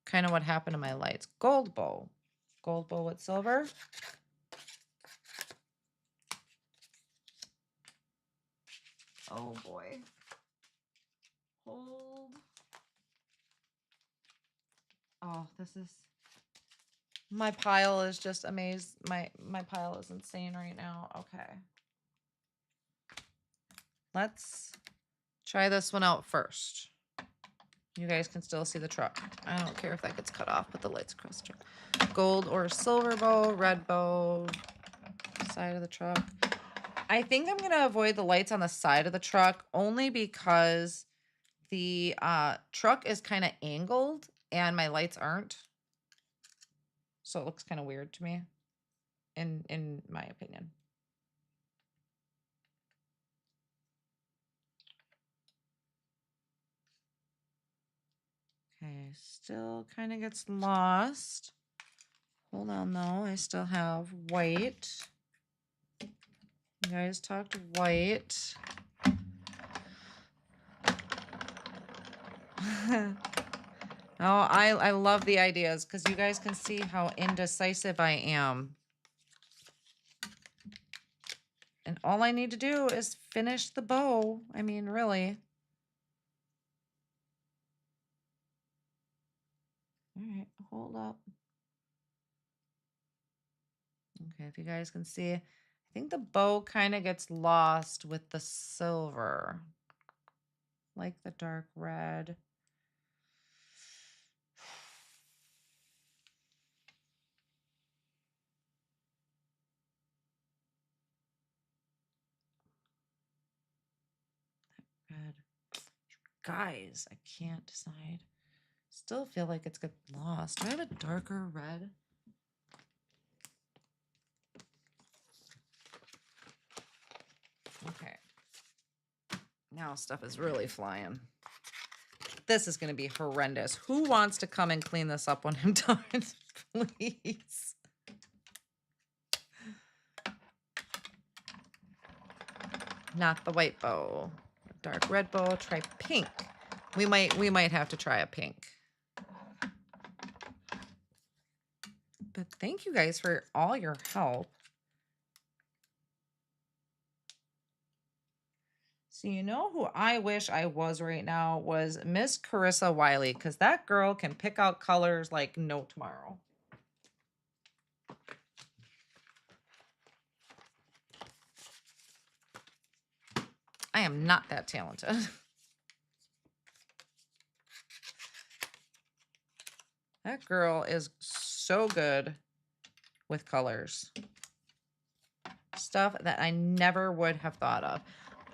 A: Kind of what happened to my lights. Gold bow. Gold bow with silver. Oh boy. Hold. Oh, this is, my pile is just amazed. My pile is insane right now. Okay. Let's try this one out first. You guys can still see the truck. I don't care if that gets cut off, but the lights across the truck. Gold or silver bow, red bow, side of the truck. I think I'm going to avoid the lights on the side of the truck only because the truck is kind of angled and my lights aren't. So it looks kind of weird to me, in my opinion. Okay, still kind of gets lost. Hold on though, I still have white. You guys talked white. Oh, I love the ideas because you guys can see how indecisive I am. And all I need to do is finish the bow. I mean, really. All right, hold up. Okay, if you guys can see, I think the bow kind of gets lost with the silver. Like the dark red. Red. Guys, I can't decide. Still feel like it's get lost. Do I have a darker red? Okay. Now stuff is really flying. This is going to be horrendous. Who wants to come and clean this up when I'm done? Please. Not the white bow. Dark red bow. Try pink. We might have to try a pink. But thank you guys for all your help. So you know who I wish I was right now was Miss Carissa Wiley, because that girl can pick out colors like no tomorrow. I am not that talented. That girl is so good with colors. Stuff that I never would have thought of.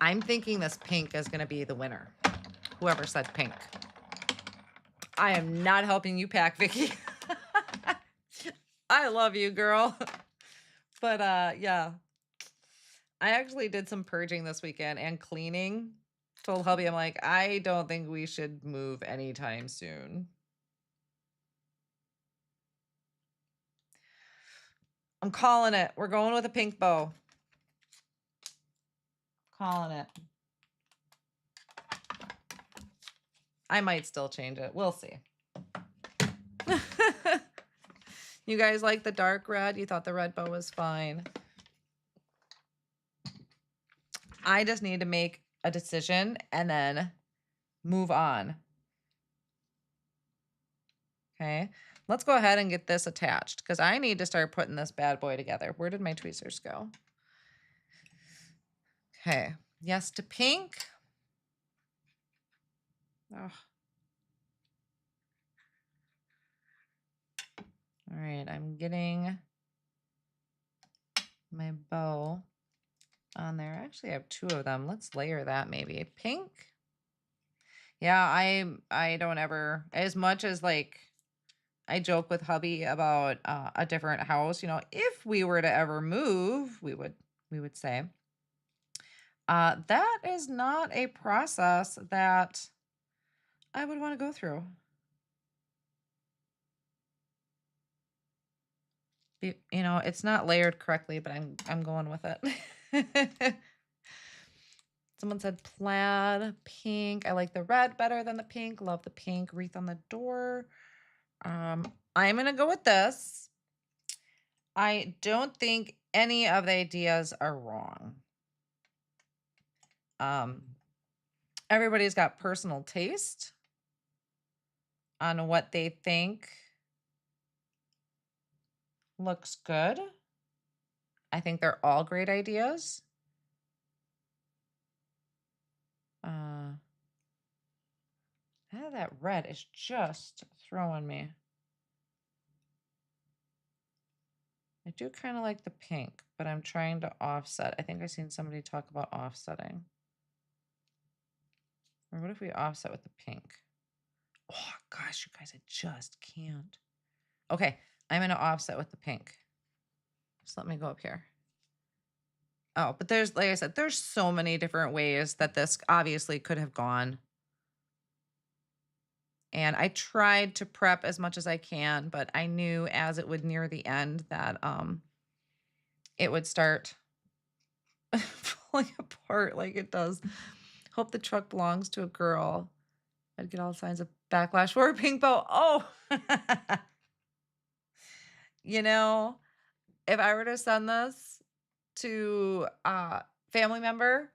A: I'm thinking this pink is going to be the winner. Whoever said pink. I am not helping you pack, Vicky. I love you, girl. But yeah. I actually did some purging this weekend and cleaning. Told hubby, I'm like, I don't think we should move anytime soon. I'm calling it. We're going with a pink bow. Calling it. I might still change it. We'll see. You guys like the dark red? You thought the red bow was fine. I just need to make a decision and then move on. Okay. Let's go ahead and get this attached because I need to start putting this bad boy together. Where did my tweezers go? Okay. Yes to pink. Oh. All right. I'm getting my bow on there. Actually, I have two of them. Let's layer that maybe. Pink. Yeah, I don't ever, as much as like I joke with hubby about a different house, you know, if we were to ever move, we would say that is not a process that I would want to go through. You know, it's not layered correctly, but I'm going with it. Someone said plaid, pink. I like the red better than the pink. Love the pink wreath on the door. I'm going to go with this. I don't think any of the ideas are wrong. Everybody's got personal taste on what they think looks good. I think they're all great ideas. That red is just throwing me. I do kind of like the pink, but I'm trying to offset. I think I've seen somebody talk about offsetting. Or what if we offset with the pink? Oh, gosh, you guys, I just can't. Okay, I'm going to offset with the pink. Just let me go up here. Oh, but there's, like I said, there's so many different ways that this obviously could have gone. And I tried to prep as much as I can, but I knew as it would near the end that it would start falling apart like it does. Hope the truck belongs to a girl. I'd get all signs of backlash for a pink bow. Oh, you know, if I were to send this to a family member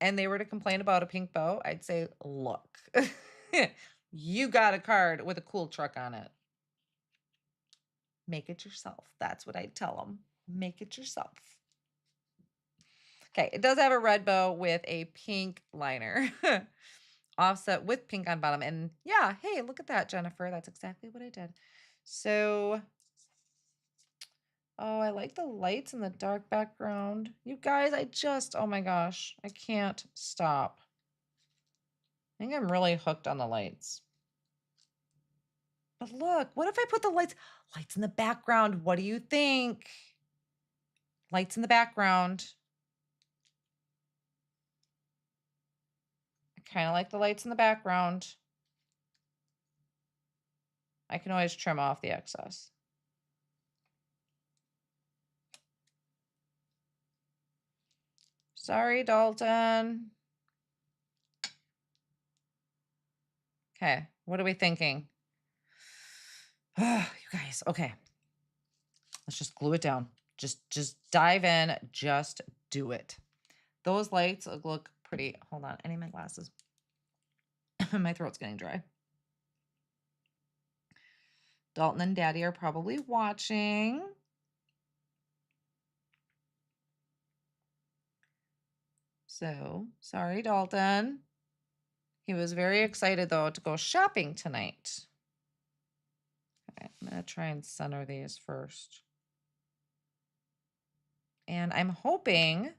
A: and they were to complain about a pink bow, I'd say, look, you got a card with a cool truck on it. Make it yourself. That's what I'd tell them. Make it yourself. Okay, it does have a red bow with a pink liner. Offset with pink on bottom. And yeah, hey, look at that, Jennifer. That's exactly what I did. So, oh, I like the lights in the dark background. You guys, oh my gosh, I can't stop. I think I'm really hooked on the lights. But look, what if I put the lights in the background? What do you think? Lights in the background. I kind of like the lights in the background. I can always trim off the excess. Sorry, Dalton. Okay, what are we thinking? You guys, okay. Let's just glue it down. Just dive in. Just do it. Those lights look pretty. Hold on, I need my glasses. My throat's getting dry. Dalton and Daddy are probably watching. So, sorry, Dalton. He was very excited, though, to go shopping tonight. Okay, I'm going to try and center these first. And I'm hoping,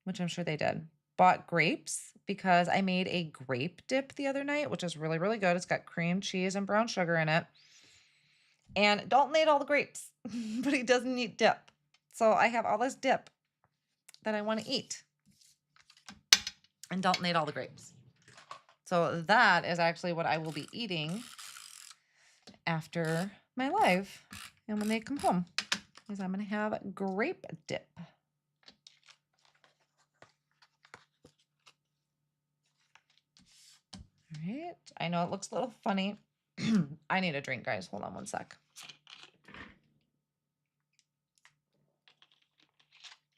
A: which I'm sure they did, bought grapes because I made a grape dip the other night, which is really, really good. It's got cream cheese and brown sugar in it. And Dalton ate all the grapes, but he doesn't eat dip. So I have all this dip that I want to eat. And Dalton ate all the grapes. So that is actually what I will be eating after my live and when they come home, is I'm going to have grape dip. All right. I know it looks a little funny. I need a drink, guys. Hold on one sec.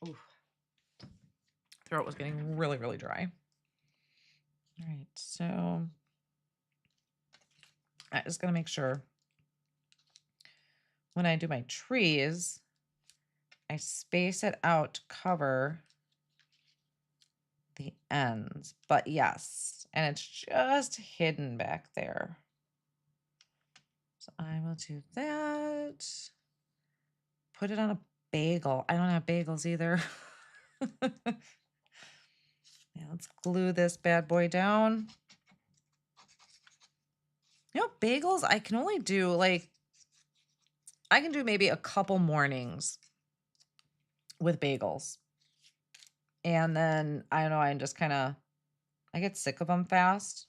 A: Ooh. Throat was getting really, really dry. All right. So I just got to make sure when I do my trees, I space it out to cover the ends. But yes, and it's just hidden back there. So I will do that. Put it on a bagel. I don't have bagels either. Yeah, let's glue this bad boy down. You know, bagels, I can only do I can do maybe a couple mornings with bagels. And then, I don't know, I'm just kind of, I get sick of them fast.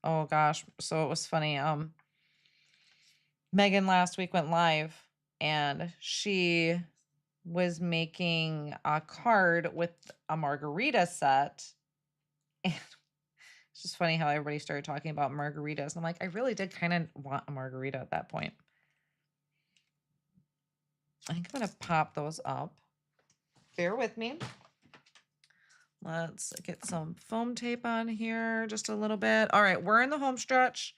A: Oh gosh, so it was funny. Megan last week went live and she was making a card with a margarita set. And it's just funny how everybody started talking about margaritas. And I'm like, I really did kind of want a margarita at that point. I think I'm going to pop those up. bear with me. Let's get some foam tape on here just a little bit. All right, we're in the home stretch.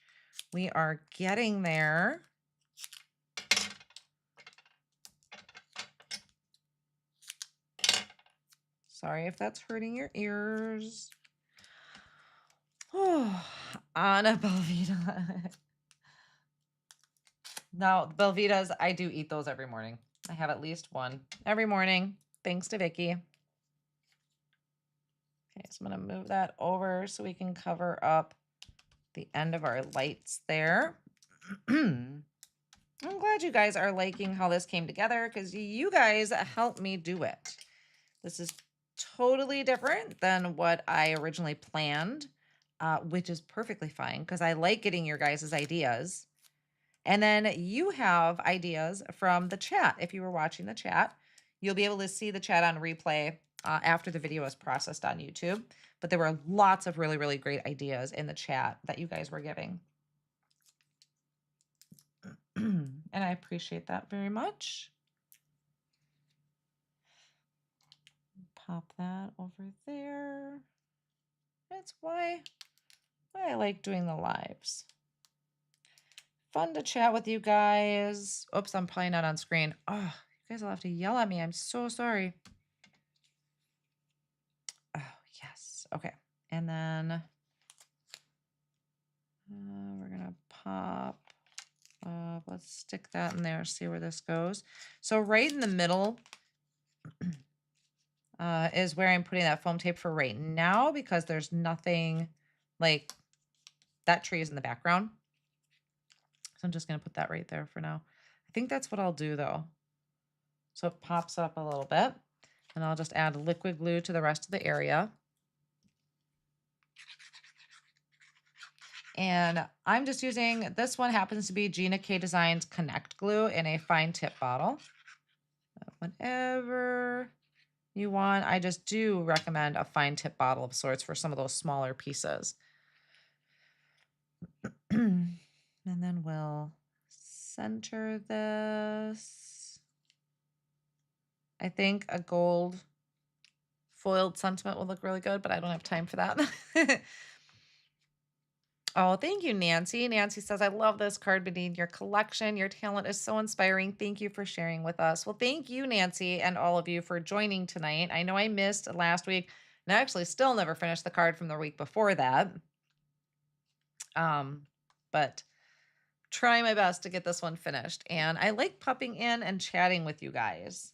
A: We are getting there. Sorry if that's hurting your ears. Oh, on a Belvita. Now, Belvitas, I do eat those every morning. I have at least one every morning, thanks to Vicky. Okay, so I'm going to move that over so we can cover up the end of our lights there. I'm glad you guys are liking how this came together because you guys helped me do it. This is totally different than what I originally planned, which is perfectly fine because I like getting your guys' ideas. And then you have ideas from the chat. If you were watching the chat, you'll be able to see the chat on replay after the video is processed on YouTube. But there were lots of really, really great ideas in the chat that you guys were giving. And I appreciate that very much. Pop that over there. That's why I like doing the lives. Fun to chat with you guys. Oops, I'm probably not on screen. Oh, you guys will have to yell at me. I'm so sorry. Oh, yes. Okay. And then we're going to pop up. Let's stick that in there, see where this goes. So right in the middle is where I'm putting that foam tape for right now because there's nothing like that tree is in the background. So I'm just going to put that right there for now. I think that's what I'll do though. So it pops up a little bit and I'll just add liquid glue to the rest of the area. And I'm just using, this one happens to be Gina K Designs Connect Glue in a fine tip bottle. Whenever you want, I just do recommend a fine tip bottle of sorts for some of those smaller pieces. And then we'll center this. I think a gold foiled sentiment will look really good, but I don't have time for that. Oh, thank you, Nancy. Nancy says, I love this card beneath your collection. Your talent is so inspiring. Thank you for sharing with us. Well, thank you, Nancy, and all of you for joining tonight. I know I missed last week, and I actually still never finished the card from the week before that. But try my best to get this one finished. And I like popping in and chatting with you guys.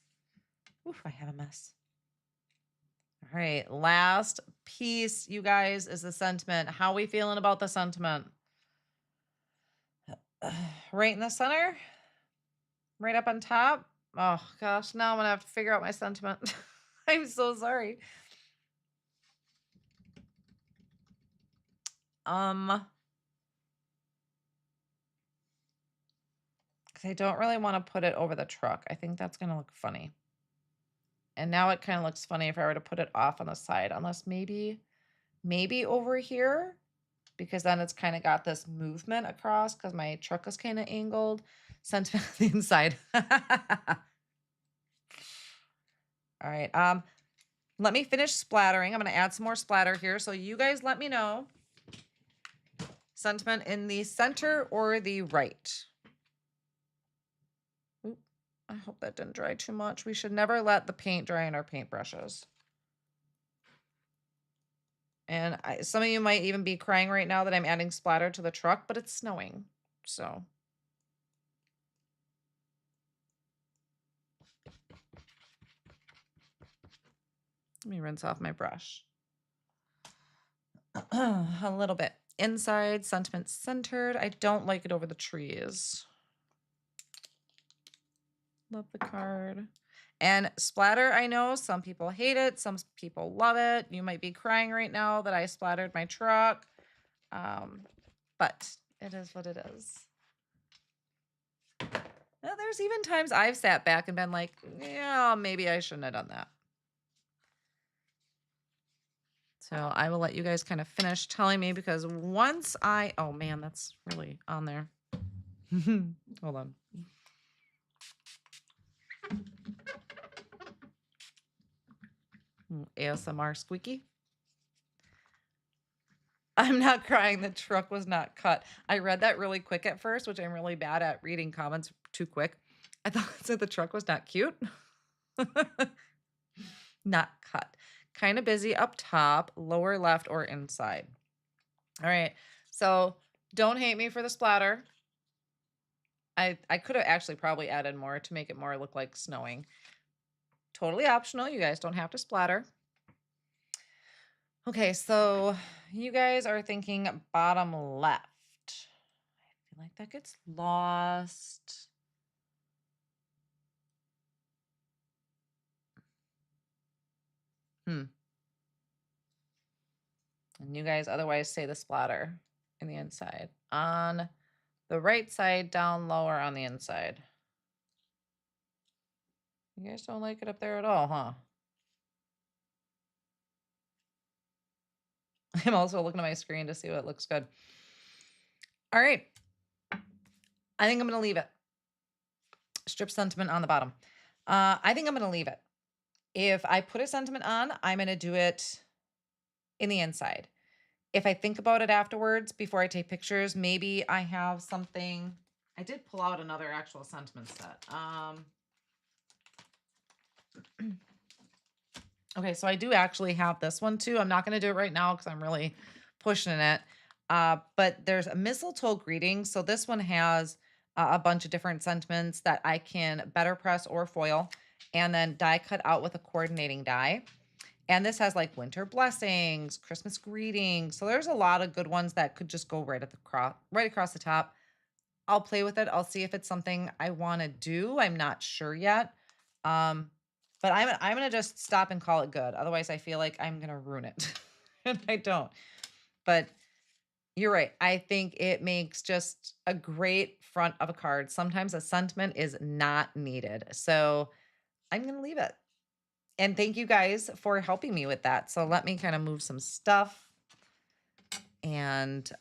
A: Oof, I have a mess. All right, last piece, you guys, is the sentiment. How are we feeling about the sentiment? Right in the center? Right up on top? Oh, gosh, now I'm going to have to figure out my sentiment. I'm so sorry. Because I don't really want to put it over the truck. I think that's going to look funny. And now it kind of looks funny if I were to put it off on the side, unless maybe over here, because then it's kind of got this movement across because my truck is kind of angled. Sentiment on the inside. All right. Let me finish splattering. I'm going to add some more splatter here. So you guys let me know. Sentiment in the center or the right. Oop, I hope that didn't dry too much. We should never let the paint dry in our paintbrushes. And some of you might even be crying right now that I'm adding splatter to the truck, but it's snowing. So let me rinse off my brush. A little bit. Inside, sentiment centered. I don't like it over the trees. Love the card. And splatter, I know some people hate it. Some people love it. You might be crying right now that I splattered my truck. But it is what it is. Now, there's even times I've sat back and been like, yeah, maybe I shouldn't have done that. So I will let you guys kind of finish telling me because once oh man, that's really on there. Hold on. ASMR squeaky. I'm not crying. The truck was not cut. I read that really quick at first, which I'm really bad at reading comments too quick. I thought it said the truck was not cute. Not cut. Kind of busy up top, lower left, or inside. All right. So don't hate me for the splatter. I could have actually probably added more to make it more look like snowing. Totally optional. You guys don't have to splatter. Okay, so you guys are thinking bottom left. I feel like that gets lost. And you guys otherwise say the splatter in the inside. On the right side, down lower on the inside. You guys don't like it up there at all, huh? I'm also looking at my screen to see what looks good. All right. I think I'm going to leave it. Strip sentiment on the bottom. I think I'm going to leave it. If I put a sentiment on, I'm going to do it in the inside. If I think about it afterwards, before I take pictures, maybe I have something. I did pull out another actual sentiment set. Okay, so I do actually have this one too. I'm not going to do it right now because I'm really pushing it. But there's a mistletoe greeting. So this one has a bunch of different sentiments that I can BetterPress or foil and then die cut out with a coordinating die. And this has like winter blessings, Christmas greetings. So there's a lot of good ones that could just go right across the top. I'll play with it. I'll see if it's something I want to do. I'm not sure yet. But I'm gonna just stop and call it good. Otherwise, I feel like I'm gonna ruin it. And I don't. But you're right. I think it makes just a great front of a card. Sometimes a sentiment is not needed. So I'm gonna leave it. And thank you guys for helping me with that. So let me kind of move some stuff and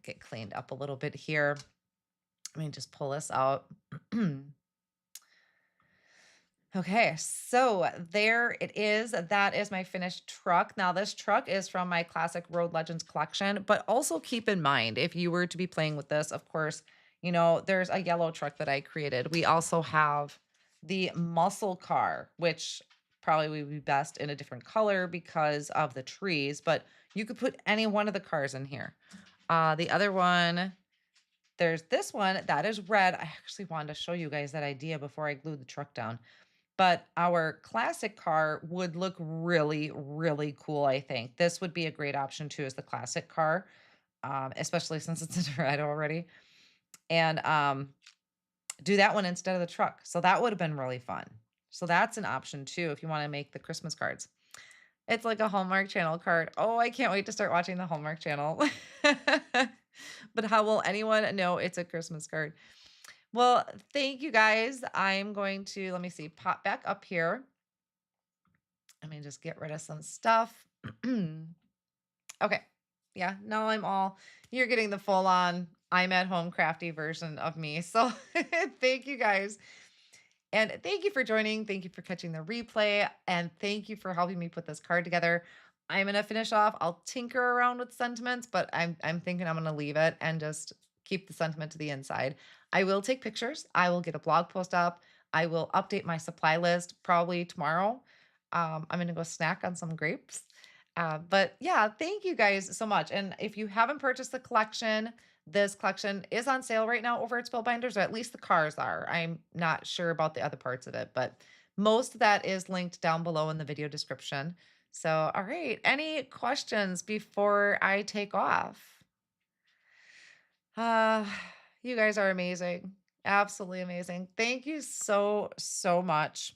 A: get cleaned up a little bit here. Let me just pull this out. Okay, so there it is. That is my finished truck. Now, this truck is from my classic Road Legends collection, but also keep in mind, if you were to be playing with this, of course, you know, there's a yellow truck that I created. We also have the muscle car, which probably would be best in a different color because of the trees, but you could put any one of the cars in here. The other one, there's this one that is red. I actually wanted to show you guys that idea before I glued the truck down. But our classic car would look really, really cool, I think. This would be a great option too as the classic car, especially since it's in red already. And do that one instead of the truck. So that would have been really fun. So that's an option too if you want to make the Christmas cards. It's like a Hallmark Channel card. Oh, I can't wait to start watching the Hallmark Channel. But how will anyone know it's a Christmas card? Well, thank you guys. I'm going to, let me see, pop back up here. Let me just get rid of some stuff. Okay. Yeah, now you're getting the full on, I'm at home crafty version of me. So thank you guys. And thank you for joining. Thank you for catching the replay. And thank you for helping me put this card together. I'm going to finish off. I'll tinker around with sentiments, but I'm thinking I'm going to leave it and just keep the sentiment to the inside. I will take pictures. I will get a blog post up. I will update my supply list probably tomorrow. I'm going to go snack on some grapes. But yeah, thank you guys so much. And if you haven't purchased the collection, this collection is on sale right now over at Spellbinders, or at least the cars are. I'm not sure about the other parts of it, but most of that is linked down below in the video description. So, all right. Any questions before I take off? Uh, you guys are amazing. Absolutely amazing. Thank you so, so much.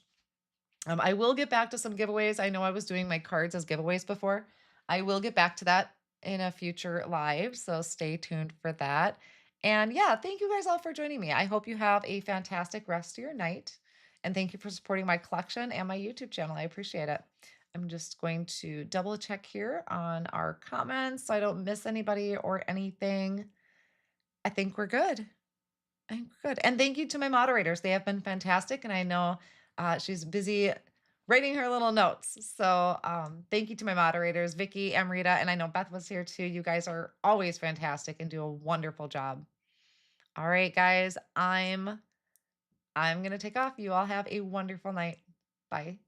A: I will get back to some giveaways. I know I was doing my cards as giveaways before. I will get back to that in a future live, so stay tuned for that. And yeah, thank you guys all for joining me. I hope you have a fantastic rest of your night. And thank you for supporting my collection and my YouTube channel. I appreciate it. I'm just going to double check here on our comments so I don't miss anybody or anything. I think we're good. I think we're good. And thank you to my moderators. They have been fantastic. And I know she's busy writing her little notes. So, thank you to my moderators, Vicky, Amrita, and I know Beth was here too. You guys are always fantastic and do a wonderful job. All right, guys, I'm gonna take off. You all have a wonderful night. Bye.